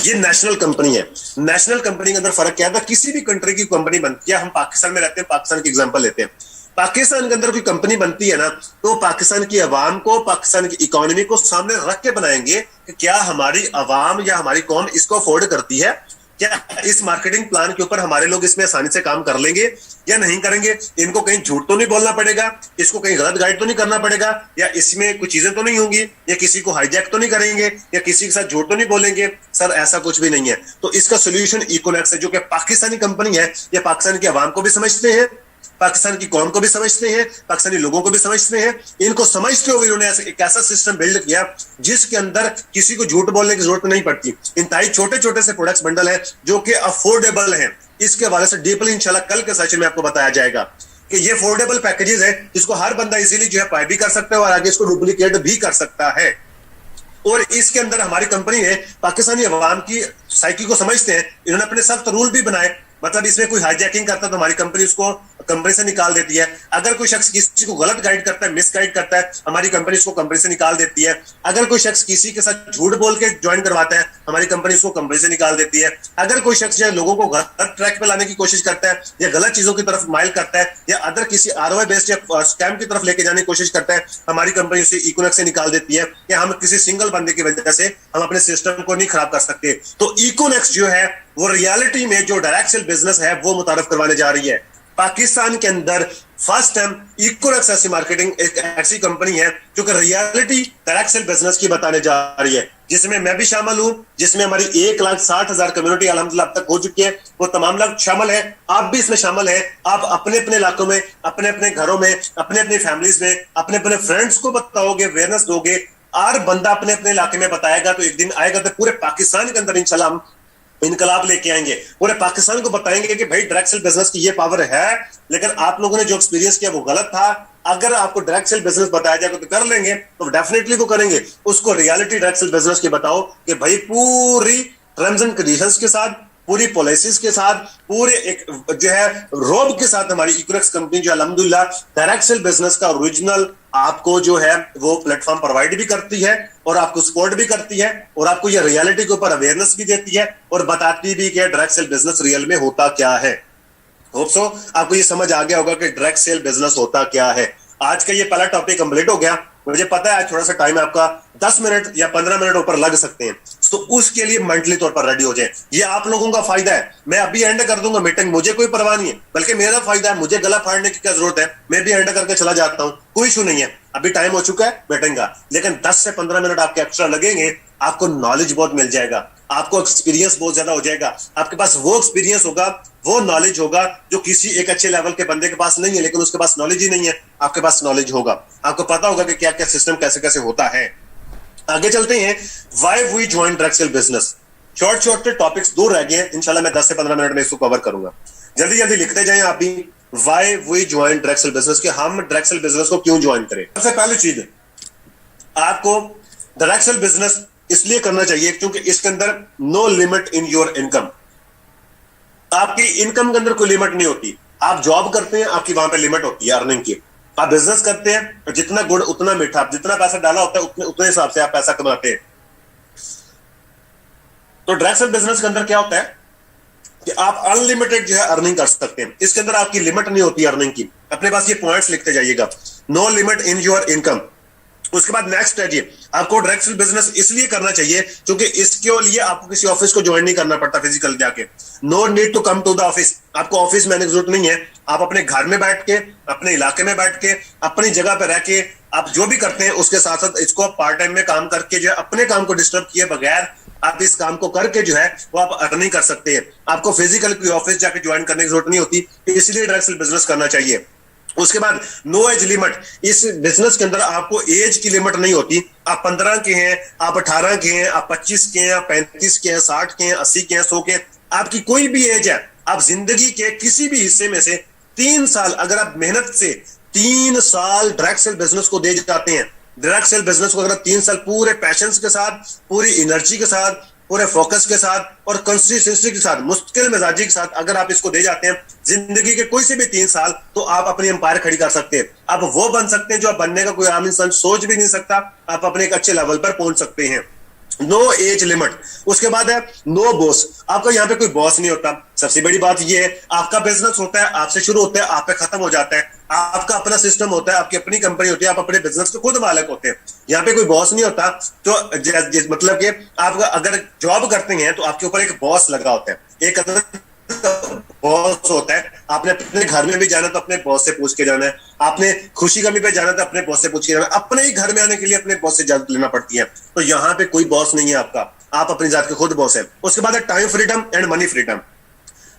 ये नेशनल कंपनी है। नेशनल कंपनी के अंदर फर्क क्या था? किसी भी कंट्री की कंपनी बनती है, हम पाकिस्तान में रहते हैं, पाकिस्तान की एग्जांपल लेते हैं। पाकिस्तान के अंदर कोई कंपनी बनती है ना, तो पाकिस्तान की आवाम को, पाकिस्तान की इकोनॉमी को सामने रख के बनाएंगे कि क्या हमारी आवाम या हमारी कौम इसको अफोर्ड करती है, क्या इस मार्केटिंग प्लान के ऊपर हमारे लोग इसमें आसानी से काम कर लेंगे या नहीं करेंगे। इनको कहीं झूठ तो नहीं बोलना पड़ेगा, इसको कहीं गलत गाइड तो नहीं करना पड़ेगा, या इसमें कुछ चीजें तो नहीं होंगी, या किसी को हाईजैक तो नहीं करेंगे, या किसी के साथ झूठ तो नहीं बोलेंगे। सर, ऐसा कुछ भी नहीं है। तो इसका सोल्यूशन इकोनॉमिक्स है, जो कि पाकिस्तानी कंपनी है। ये पाकिस्तान की आवाम को भी समझते हैं, पाकिस्तान की कौम को भी समझते हैं, पाकिस्तानी लोगों को भी समझते हैं। इनको समझते हुए इन्होंने एक ऐसा सिस्टम बिल्ड किया जिसके अंदर किसी को झूठ बोलने की जरूरत नहीं पड़ती। इंतहाई छोटे छोटे से प्रोडक्ट्स बंडल है जो कि अफोर्डेबल हैं। इसके हवाले से डीपली इंशाल्लाह कल के सेशन में आपको बताया जाएगा कि ये अफोर्डेबल पैकेजेस है जिसको हर बंदा इजीली जो है बाय भी कर सकता है और आगे इसको डुप्लीकेट भी कर सकता है। और इसके अंदर हमारी कंपनी ने पाकिस्तानी अवाम की साइकी को समझते हैं, इन्होंने अपने सख्त रूल भी बनाए। मतलब इसमें कोई हाईजैकिंग करता है तो हमारी कंपनी उसको कंपनी से निकाल देती है। अगर कोई शख्स किसी को गलत गाइड करता है, मिस गाइड करता है, हमारी कंपनी उसको कंपनी से निकाल देती है। अगर कोई शख्स किसी के साथ झूठ बोल के ज्वाइन करवाता है, हमारी कंपनी उसको कंपनी से निकाल देती है। अगर कोई शख्स जो है लोगों को गलत ट्रैक पे लाने की कोशिश करता है या गलत चीजों की तरफ माइल करता है या अदर किसी आरओआई बेस्ड या स्कैम की तरफ लेके जाने की कोशिश करता है, हमारी कंपनी उसे इकोनेक्स से निकाल देती है। या हम किसी सिंगल बंदे की वजह से हम अपने सिस्टम को नहीं खराब कर सकते। तो इकोनेक्स जो है वो रियलिटी में जो डायरेक्ट सेल बिजनेस है वो मुतारफ करवाने जा रही है। पाकिस्तान के अंदर फर्स्ट टाइम इकोनेक्स ऐसी मार्केटिंग एक ऐसी कंपनी है जो कि रियलिटी डायरेक्ट सेल बिजनेस की बताने जा रही है, जिसमें मैं भी शामिल हूं, जिसमें हमारी 1,60,000 कम्युनिटी अल्हम्दुलिल्लाह अब तक हो चुकी है। वो तमाम लोग शामिल है, आप भी इसमें शामिल है। आप अपने अपने इलाकों में, अपने अपने घरों में, अपने अपने फैमिलीज में, अपने अपने फ्रेंड्स को बताओगे, अवेयरनेस दोगे। हर बंदा अपने अपने इलाके में बताएगा तो एक दिन आएगा तो पूरे पाकिस्तान के अंदर इंशाल्लाह हम इनकलाब लेके आएंगे। पूरे पाकिस्तान को बताएंगे कि भाई डायरेक्ट सेल बिजनेस की ये पावर है, लेकिन आप लोगों ने जो एक्सपीरियंस किया वो गलत था। अगर आपको डायरेक्ट सेल बिजनेस बताया जाएगा तो कर लेंगे, तो डेफिनेटली वो करेंगे। उसको रियलिटी डायरेक्ट सेल बिजनेस की बताओ कि भाई पूरी टर्म्स एंड कंडीशंस के साथ, पूरी पॉलिसीज के साथ, पूरे एक जो है रोब के साथ हमारी इकोनेक्स कंपनी जो अल्हम्दुलिल्लाह डायरेक्ट सेल बिजनेस का ओरिजिनल आपको जो है वो प्लेटफॉर्म प्रोवाइड भी करती है और आपको सपोर्ट भी करती है और आपको ये रियलिटी के ऊपर अवेयरनेस भी देती है और बताती भी कि डायरेक्ट सेल बिजनेस रियल में होता क्या है। होप सो आपको ये समझ आ गया होगा कि डायरेक्ट सेल बिजनेस होता क्या है। आज का ये पहला टॉपिक कंप्लीट हो गया। मुझे पता है आज थोड़ा सा टाइम आपका 10 मिनट या 15 मिनट ऊपर लग सकते हैं, तो उसके लिए मेंटली तौर पर रेडी हो जाए। ये आप लोगों का फायदा है। मैं अभी एंड कर दूंगा मीटिंग, मुझे कोई परवाह नहीं है, बल्कि मेरा फायदा है। मुझे गला फाड़ने की क्या जरूरत है, मैं भी एंड करके चला जाता हूं, कोई इशू नहीं है। अभी टाइम हो चुका है मीटिंग का, लेकिन 10 से 15 मिनट आपके एक्स्ट्रा लगेंगे। आपको नॉलेज बहुत मिल जाएगा, आपको एक्सपीरियंस बहुत ज्यादा हो जाएगा। आपके पास वो एक्सपीरियंस होगा, वो नॉलेज होगा जो किसी एक अच्छे लेवल के बंदे के पास नहीं है, लेकिन उसके पास नॉलेज ही नहीं है। आपके पास नॉलेज होगा, आपको पता होगा कि क्या क्या सिस्टम कैसे कैसे होता है। आगे चलते हैं, why we join direct sale business. Short topics दो रह गए हैं, इंशाल्लाह मैं 10 से 15 मिनट में इसको कवर करूंगा। जल्दी जल्दी लिखते जाएं आप भी, why we join direct sale business, कि हम डायरेक्ट सेल बिजनेस को क्यों ज्वाइन करें। सबसे पहली चीज, आपको डायरेक्ट सेल बिजनेस इसलिए करना चाहिए क्योंकि इसके अंदर no limit in your income. आपकी इनकम के अंदर कोई लिमिट नहीं होती। आप जॉब करते हैं, आपकी वहां पे लिमिट होती है अर्निंग की। आप बिजनेस करते हैं, जितना गुड़ उतना मीठा, आप जितना पैसा डाला होता है उतने हिसाब से आप पैसा कमाते हैं। तो डायरेक्ट सेल बिजनेस के अंदर क्या होता है कि आप अनलिमिटेड जो है अर्निंग कर सकते हैं। इसके अंदर आपकी लिमिट नहीं होती अर्निंग की। अपने पास ये पॉइंट्स लिखते जाइएगा, no limit in your income. उसके बाद नेक्स्ट है जी, आपको डायरेक्ट सेल बिजनेस इसलिए करना चाहिए क्योंकि इसके लिए आपको किसी ऑफिस को ज्वाइन नहीं करना पड़ता फिजिकल जाके। No need to come to the office. आपको ऑफिस में आने की जरूरत नहीं है। आप अपने घर में बैठ के, अपने इलाके में बैठ के, अपनी जगह पे रह के आप जो भी करते हैं उसके साथ साथ इसको पार्ट टाइम में काम करके जो है अपने काम को डिस्टर्ब किए बगैर आप इस काम को करके जो है वो आप अर्निंग कर सकते हैं। आपको फिजिकल कोई ऑफिस जाके ज्वाइन करने की जरूरत नहीं होती, इसलिए डायरेक्ट सेल बिजनेस करना चाहिए। उसके बाद नो एज लिमिट। इस बिजनेस के अंदर आपको एज की लिमिट नहीं होती। आप 15 के हैं, आप 18 के हैं, आप 25 के हैं, आप 35 के हैं, 60 के हैं, 80 के हैं, 100 के, आपकी कोई भी एज है, आप जिंदगी के किसी भी हिस्से में से 3 साल अगर आप मेहनत से 3 साल डायरेक्ट सेल बिजनेस को दे जाते हैं, डायरेक्ट सेल बिजनेस को अगर 3 साल पूरे पैशंस के साथ, पूरी एनर्जी के साथ, पूरे फोकस के साथ और कंसिस्टेंसी के साथ, मुश्किल मिजाजी के साथ अगर आप इसको दे जाते हैं जिंदगी के कोई से भी 3 साल, तो आप अपनी एम्पायर खड़ी कर सकते हैं। आप वो बन सकते हैं जो आप बनने का कोई आम इंसान सोच भी नहीं सकता। आप अपने एक अच्छे लेवल पर पहुंच सकते हैं। No age limit. उसके बाद है नो बॉस। आपका यहाँ पे कोई बॉस नहीं होता। सबसे बड़ी बात ये है, आपका बिजनेस होता है, आपसे शुरू होता है, आप पे खत्म हो जाता है। आपका अपना सिस्टम होता है, आपकी अपनी कंपनी होती है, आप अपने बिजनेस के खुद मालिक होते हैं। यहाँ पे कोई बॉस नहीं होता। तो मतलब कि आप अगर जॉब करते हैं तो आपके ऊपर एक बॉस लगा होता है, एक बॉस होता है। आपने अपने घर में भी जाना तो अपने बॉस से पूछ के जाना है। आपने खुशी गमी पे जाना तो अपने बॉस से पूछ के जाना है। अपने ही घर में आने के लिए अपने बॉस से इजाजत लेना पड़ती है। तो यहाँ पे कोई बॉस नहीं है आपका, आप अपनी जात के खुद बॉस है। उसके बाद है time freedom and money freedom.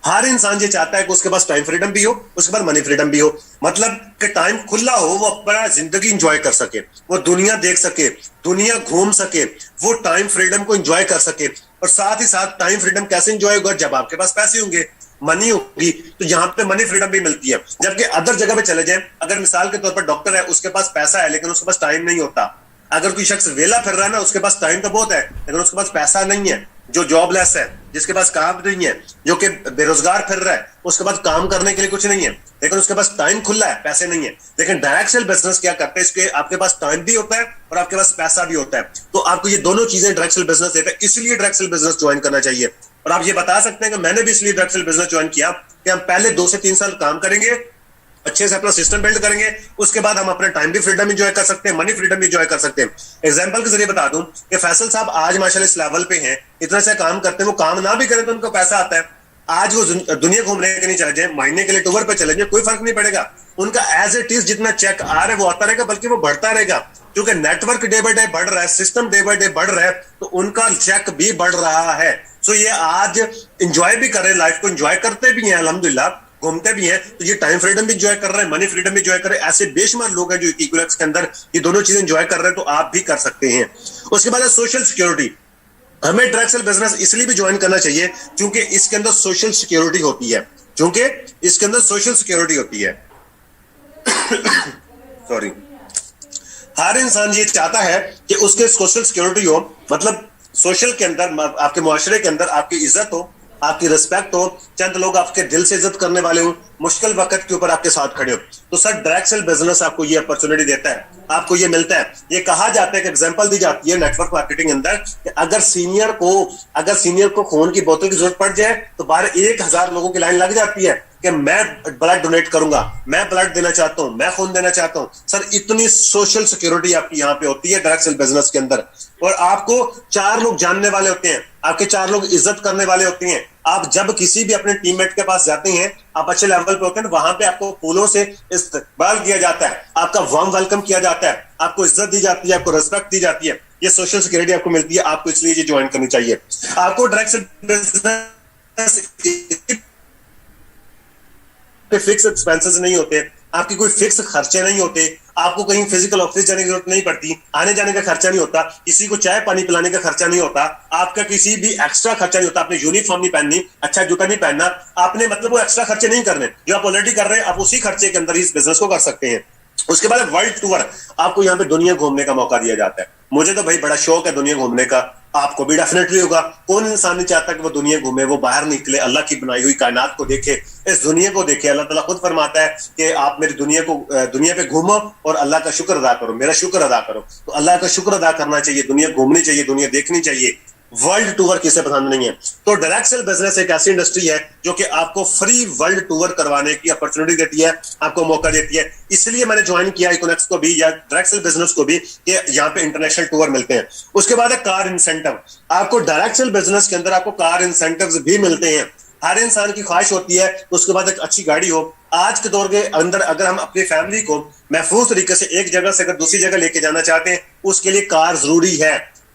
हर इंसान ये चाहता है कि उसके पास टाइम फ्रीडम भी हो, उसके बाद मनी फ्रीडम भी हो। मतलब कि टाइम खुला हो, वो अपना जिंदगी इंजॉय कर सके, वो दुनिया देख सके, दुनिया घूम सके, वो टाइम फ्रीडम को इंजॉय कर सके। और साथ ही साथ टाइम फ्रीडम कैसे इंजॉय होगा, जब आपके पास पैसे होंगे। मनी होगी तो यहाँ पे मनी फ्रीडम भी मिलती है। जबकि अदर जगह पे चले जाए, अगर मिसाल के तौर पर डॉक्टर है, उसके पास पैसा है लेकिन उसके पास टाइम नहीं होता। अगर कोई शख्स वेला फिर रहा है ना, उसके पास टाइम तो बहुत है लेकिन उसके पास पैसा नहीं है, जो जॉबलेस है, जिसके पास काम नहीं है, जो कि बेरोजगार फिर रहा है, उसके पास काम करने के लिए कुछ नहीं है लेकिन उसके पास टाइम खुला है, पैसे नहीं है। लेकिन डायरेक्ट सेल बिजनेस क्या करते हैं, इसके आपके पास टाइम भी होता है और आपके पास पैसा भी होता है। तो आपको ये दोनों चीजें डायरेक्ट सेल बिजनेस देता है, इसलिए डायरेक्ट सेल बिजनेस ज्वाइन करना चाहिए। और आप ये बता सकते हैं कि मैंने भी इसलिए डायरेक्ट सेल बिजनेस ज्वाइन किया कि हम पहले 2 से 3 साल काम करेंगे, अच्छे से अपना सिस्टम बिल्ड करेंगे, उसके बाद हम अपने टाइम भी फ्रीडम एंजॉय कर सकते हैं, मनी फ्रीडम भी एंजॉय कर सकते हैं। एग्जांपल के जरिए बता दूं कि फैसल साहब आज माशाल्लाह इस लेवल पे हैं, इतना से काम करते हैं, वो काम ना भी करें तो उनको पैसा आता है। आज वो दुनिया घूमने के नहीं चले जाए, महीने के लिए टूर पे चले जाए, कोई फर्क नहीं पड़ेगा, उनका एज इट इज जितना चेक आ रहा है वो आता रहेगा, बल्कि वो बढ़ता रहेगा, क्योंकि नेटवर्क डे बाय डे बढ़ रहा है, सिस्टम डे बाय डे बढ़ रहा है, तो उनका चेक भी बढ़ रहा है। सो ये आज इंजॉय भी कर रहे हैं, लाइफ को इंजॉय करते भी हैं, अल्हम्दुलिल्लाह घूमते भी हैं, तो ये टाइम फ्रीडम भी एंजॉय कर रहे हैं, मनी फ्रीडम भी एंजॉय कर रहे हैं। ऐसे बेशुमार लोग हैं जो इक्विलेक्स के अंदर ये दोनों चीजें एंजॉय कर रहे हैं, तो आप भी कर सकते हैं। उसके बाद सोशल सिक्योरिटी, हमें डायरेक्ट सेल बिजनेस इसलिए भी ज्वाइन करना चाहिए क्योंकि इसके अंदर सोशल सिक्योरिटी होती है, क्योंकि इसके अंदर सोशल सिक्योरिटी होती है। सॉरी, हर इंसान ये चाहता है कि उसके सोशल सिक्योरिटी हो, मतलब सोशल के अंदर, आपके मुआशरे के अंदर आपकी इज्जत हो, आपकी रिस्पेक्ट हो, चंद लोग आपके दिल से इज्जत करने वाले हो, मुश्किल वक्त के ऊपर आपके साथ खड़े हो। तो सर डायरेक्ट सेल बिजनेस आपको ये अपॉर्चुनिटी देता है, आपको ये मिलता है। ये कहा जाता है कि एग्जांपल दी जाती है नेटवर्क मार्केटिंग अंदर कि अगर सीनियर को खून की बोतल की जरूरत पड़ जाए तो बाहर 1000 लोगों की लाइन लग जाती है कि मैं ब्लड डोनेट करूंगा, मैं ब्लड देना चाहता हूं, मैं खून देना चाहता हूं। सर इतनी सोशल सिक्योरिटी आपकी यहां पे होती है डायरेक्ट सेल बिजनेस के अंदर, और आपको 4 लोग जानने वाले होते हैं, आपके 4 लोग इज्जत करने वाले होते हैं। आप जब किसी भी अपने टीममेट के पास जाते हैं, आप अच्छे लेवल पे होते हैं, वहां पे आपको फूलों से इस्तकबाल किया जाता है, आपका वार्म वेलकम किया जाता है, आपको इज्जत दी जाती है, आपको रिस्पेक्ट दी जाती है। ये सोशल सिक्योरिटी आपको मिलती है, आपको इसलिए ये ज्वाइन करनी चाहिए। आपको direct sale business fix expenses नहीं होते, आपके कोई फिक्स खर्चे नहीं होते, आपको कहीं फिजिकल ऑफिस जाने की जरूरत नहीं पड़ती, आने जाने का खर्चा नहीं होता, किसी को चाय पानी पिलाने का खर्चा नहीं होता, आपका किसी भी एक्स्ट्रा खर्चा नहीं होता, आपने यूनिफॉर्म नहीं पहननी, अच्छा जूता नहीं पहनना, आपने मतलब वो एक्स्ट्रा खर्चे नहीं करने, जो आप ऑलरेडी कर रहे हैं, आप उसी खर्चे के अंदर इस बिजनेस को कर सकते हैं। उसके बाद वर्ल्ड टूर, आपको यहाँ पे दुनिया घूमने का मौका दिया जाता है। मुझे तो भाई बड़ा शौक है दुनिया घूमने का, आपको भी डेफिनेटली होगा। कौन इंसान नहीं चाहता कि वो दुनिया घूमे, वो बाहर निकले, अल्लाह की बनाई हुई कायनात को देखे, इस दुनिया को देखे। अल्लाह ताला खुद फरमाता है कि आप मेरी दुनिया पे घूमो और अल्लाह का शुक्र अदा करो, मेरा शुक्र अदा करो। तो अल्लाह का शुक्र अदा करना चाहिए, दुनिया घूमनी चाहिए, दुनिया देखनी चाहिए। वर्ल्ड टूर किसे पसंद नहीं है? तो डायरेक्ट सेल बिजनेस एक ऐसी इंडस्ट्री है जो कि आपको फ्री वर्ल्ड टूर करवाने की अपॉर्चुनिटी देती है, आपको मौका देती है। इसलिए मैंने ज्वाइन किया इकोनेक्स को भी या डायरेक्ट सेल बिजनेस को भी कि यहाँ पे इंटरनेशनल टूर मिलते हैं। उसके बाद है कार इंसेंटिव। आपको डायरेक्ट सेल बिजनेस के अंदर आपको कार इंसेंटिव भी मिलते हैं। हर इंसान की ख्वाहिश होती है तो उसके बाद एक अच्छी गाड़ी हो। आज के दौर के अंदर अगर हम अपनी फैमिली को महफूज तरीके से एक जगह से अगर दूसरी जगह लेके जाना चाहते हैं, उसके लिए कार जरूरी है।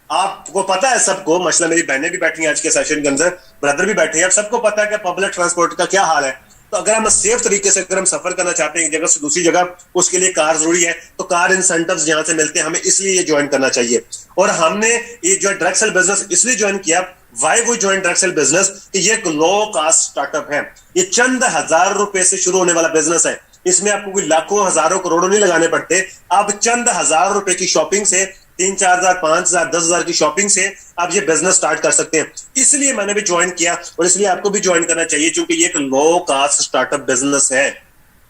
आपको पता है सबको, मसला मेरी बहनें भी बैठी हैं आज के सेशन के अंदर, ब्रदर भी बैठे हैं, अब सबको पता है कि पब्लिक ट्रांसपोर्ट का क्या हाल है। तो अगर हम सेफ तरीके से अगर हम सफर करना चाहते हैं एक जगह से दूसरी जगह, उसके लिए कार जरूरी है। तो कार इंसेंटिव्स यहां से मिलते हैं हमें, इसलिए ये ज्वाइन करना चाहिए। और हमने ये जो डायरेक्ट सेल बिजनेस इसलिए ज्वाइन किया, वाई वो ज्वाइन डायरेक्ट सेल बिजनेस, कि ये एक लो कास्ट स्टार्टअप है। ये चंद हजार रुपए से शुरू होने वाला बिजनेस है। इसमें आपको कोई लाखों हजारों करोड़ों नहीं लगाने पड़ते। आप चंद हजार रुपए की शॉपिंग से, 3-4 हजार, 5 हजार, 10 हजार की शॉपिंग से आप ये बिजनेस स्टार्ट कर सकते हैं। इसलिए मैंने भी ज्वाइन किया और इसलिए आपको भी ज्वाइन करना चाहिए, क्योंकि ये एक लो कास्ट स्टार्टअप बिजनेस है।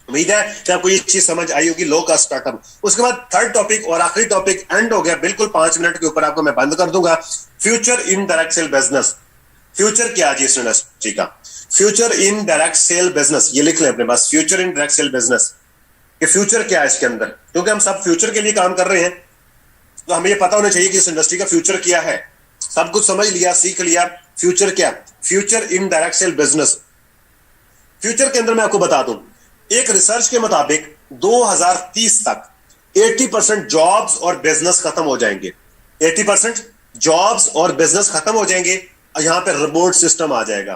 उम्मीद है कि आपको ये चीज समझ आई होगी, लो कास्ट स्टार्टअप। उसके बाद थर्ड टॉपिक और आखिरी टॉपिक एंड हो गया, बिल्कुल 5 मिनट के ऊपर आपको मैं बंद कर दूंगा। Future in direct sale business. Future क्या है इस इंडस्ट्री का? Future in direct sale business, ये लिख लें अपने पास, future in direct sale business. कि फ्यूचर क्या है इसके अंदर, क्योंकि हम सब फ्यूचर के लिए काम कर रहे हैं, तो हमें ये पता होना चाहिए कि इस इंडस्ट्री का फ्यूचर क्या है। सब कुछ समझ लिया, सीख लिया, फ्यूचर क्या? Future in direct sale business. Future के अंदर मैं आपको बता दूं, एक रिसर्च के मुताबिक 2030 तक 80% जॉब्स और बिजनेस खत्म हो जाएंगे। 80% जॉब्स और बिजनेस खत्म हो जाएंगे। यहां पे रोबोट सिस्टम आ जाएगा,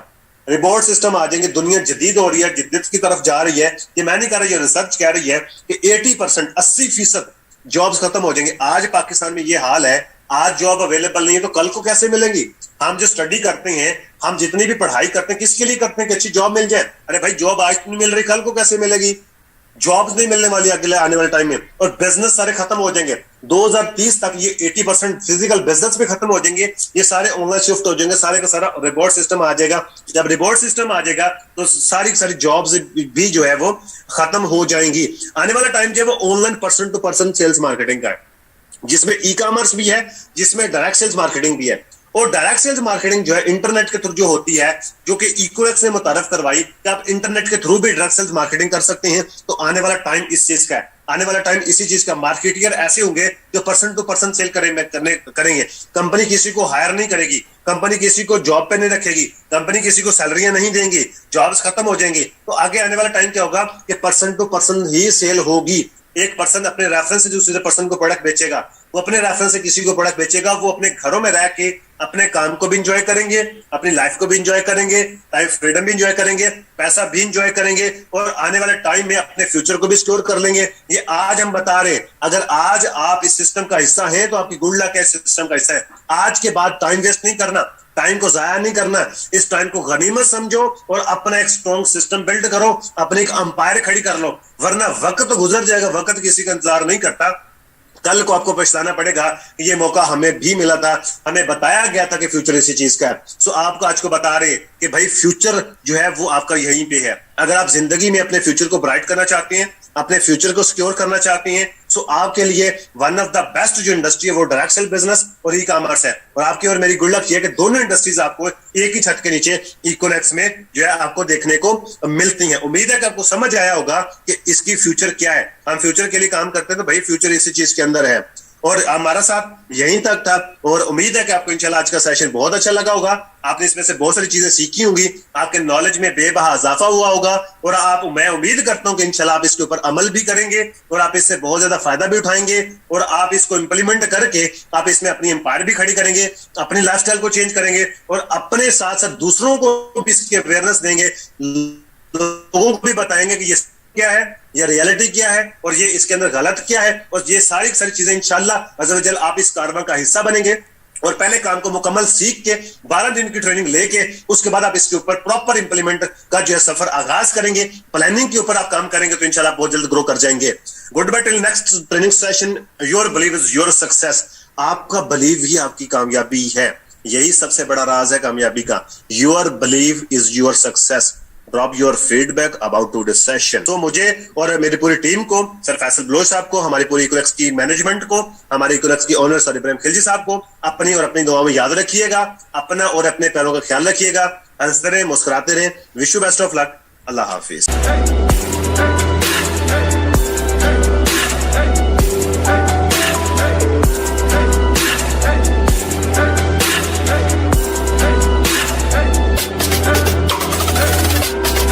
रोबोट सिस्टम आ जाएंगे। दुनिया जदीद हो रही है, जिद्दत की तरफ जा रही है। ये मैं नहीं कह रही, रिसर्च कह रही है कि 80%, 80% जॉब्स खत्म हो जाएंगे। आज पाकिस्तान में ये हाल है, आज जॉब अवेलेबल नहीं है तो कल को कैसे मिलेंगी? हम जो स्टडी करते हैं, हम जितनी भी पढ़ाई करते हैं किसके लिए करते हैं कि अच्छी जॉब मिल जाए। अरे भाई जॉब आज नहीं मिल रही, कल को कैसे मिलेगी? जॉब्स नहीं मिलने वाली अगले आने वाले टाइम में, और बिजनेस सारे खत्म हो जाएंगे 2030 तक। ये 80% फिजिकल बिजनेस भी खत्म हो जाएंगे, ये सारे ऑनलाइन शिफ्ट हो जाएंगे, सारे का सारा रिवॉर्ड सिस्टम आ जाएगा। जब रिवॉर्ड सिस्टम आ जाएगा तो सारी की सारी जॉब्स भी जो है वो खत्म हो जाएंगी। आने वाला टाइम जो है वो online person to person sales marketing का है, जिसमें ई कॉमर्स भी है, जिसमें डायरेक्ट सेल्स मार्केटिंग भी है। और डायरेक्ट सेल्स मार्केटिंग जो है इंटरनेट के थ्रू जो होती है, जो कि इक्विलेक्स ने मुतारफ करवाई कि आप इंटरनेट के थ्रू भी डायरेक्ट सेल्स मार्केटिंग कर सकते हैं। तो आने वाला टाइम इस चीज का है, आने वाला टाइम इसी चीज का। मार्केटियर ऐसे होंगे जो पर्सन टू पर्सन सेल करेंगे। कंपनी किसी को हायर नहीं करेगी, कंपनी किसी को जॉब पे नहीं रखेगी, कंपनी किसी को सैलरियां नहीं देंगी, जॉब्स खत्म हो जाएंगी। तो आगे आने वाला टाइम क्या होगा कि पर्सन टू पर्सन ही सेल होगी। एक पर्सन अपने रेफरेंस से दूसरे पर्सन को प्रोडक्ट बेचेगा, वो अपने रेफरेंस से किसी को प्रोडक्ट बेचेगा, वो अपने घरों में रह के अपने काम को भी इंजॉय करेंगे, अपनी लाइफ को भी इंजॉय करेंगे, लाइफ फ्रीडम भी इंजॉय करेंगे, पैसा भी इंजॉय करेंगे, और आने वाले टाइम में अपने फ्यूचर को भी स्टोर कर लेंगे। ये आज हम बता रहे हैं, अगर आज आप इस सिस्टम का हिस्सा हैं तो आपकी गुड लक है, सिस्टम का हिस्सा है। आज के बाद टाइम वेस्ट नहीं करना, टाइम को जाया नहीं करना, इस टाइम को गनीमत समझो और अपना एक स्ट्रॉन्ग सिस्टम बिल्ड करो, अपने एक अंपायर खड़ी कर लो, वरना वक्त तो गुजर जाएगा, वक्त किसी का इंतजार नहीं करता। कल को आपको पछताना पड़ेगा कि ये मौका हमें भी मिला था, हमें बताया गया था कि फ्यूचर इसी चीज का है। सो आपको आज को बता रहे कि भाई फ्यूचर जो है वो आपका यहीं पे है। अगर आप जिंदगी में अपने फ्यूचर को ब्राइट करना चाहते हैं, अपने फ्यूचर को सिक्योर करना चाहते हैं, सो आपके लिए वन ऑफ द बेस्ट जो इंडस्ट्री है वो डायरेक्ट सेल बिजनेस और ई कॉमर्स है। और आपकी और मेरी गुड लक ये है कि दोनों इंडस्ट्रीज आपको एक ही छत के नीचे इकोनेक्स में जो है आपको देखने को मिलती हैं। उम्मीद है कि आपको समझ आया होगा कि इसकी फ्यूचर क्या है। हम फ्यूचर के लिए काम करते हैं तो भाई फ्यूचर इसी चीज के अंदर है। और हमारा साथ यहीं तक था, और उम्मीद है कि आपको इंशाल्लाह आज का सेशन बहुत अच्छा लगा होगा। आपने इसमें से बहुत सारी चीजें सीखी होंगी, आपके नॉलेज में बेबहा इजाफा हुआ होगा, और मैं उम्मीद करता हूं कि इंशाल्लाह आप इसके ऊपर अमल भी करेंगे और आप इससे बहुत ज्यादा फायदा भी उठाएंगे, और आप इसको इंप्लीमेंट करके आप इसमें अपनी एम्पायर भी खड़ी करेंगे, अपनी लाइफस्टाइल को चेंज करेंगे, और अपने साथ साथ दूसरों को भी इसकी अवेयरनेस देंगे, लोगों को भी बताएंगे कि ये क्या है, ये रियलिटी क्या है, और ये इसके अंदर गलत क्या है। और ये सारी चीजें इंशाल्लाह अज़्ज़ व जल आप इस कारवां का हिस्सा बनेंगे। और पहले काम को मुकम्मल सीख के 12 दिन की ट्रेनिंग लेके उसके बाद आप इसके ऊपर प्रॉपर इंप्लीमेंट का जो है सफर आगाज करेंगे, प्लानिंग के ऊपर आप काम करेंगे, तो इंशाल्लाह बहुत जल्द ग्रो कर जाएंगे। Good bye till next training session. Your believe is your success. आपका बिलीव ही आपकी कामयाबी है, यही सबसे बड़ा राज है कामयाबी का। Your believe is your success. Drop your feedback about today session. तो मुझे और मेरी पूरी टीम को, सर फैसल बलोच साहब को, हमारी पूरी इकोलेक्स की मैनेजमेंट को, हमारी इकोलेक्स की ओनर सर इब्राहिम खिलजी साहब को अपनी और अपनी दुआओं में याद रखिएगा। अपना और अपने पैरों का ख्याल रखिएगा। हंसते रहें, मुस्कुराते रहें। Wish you best of luck. Allah Hafiz.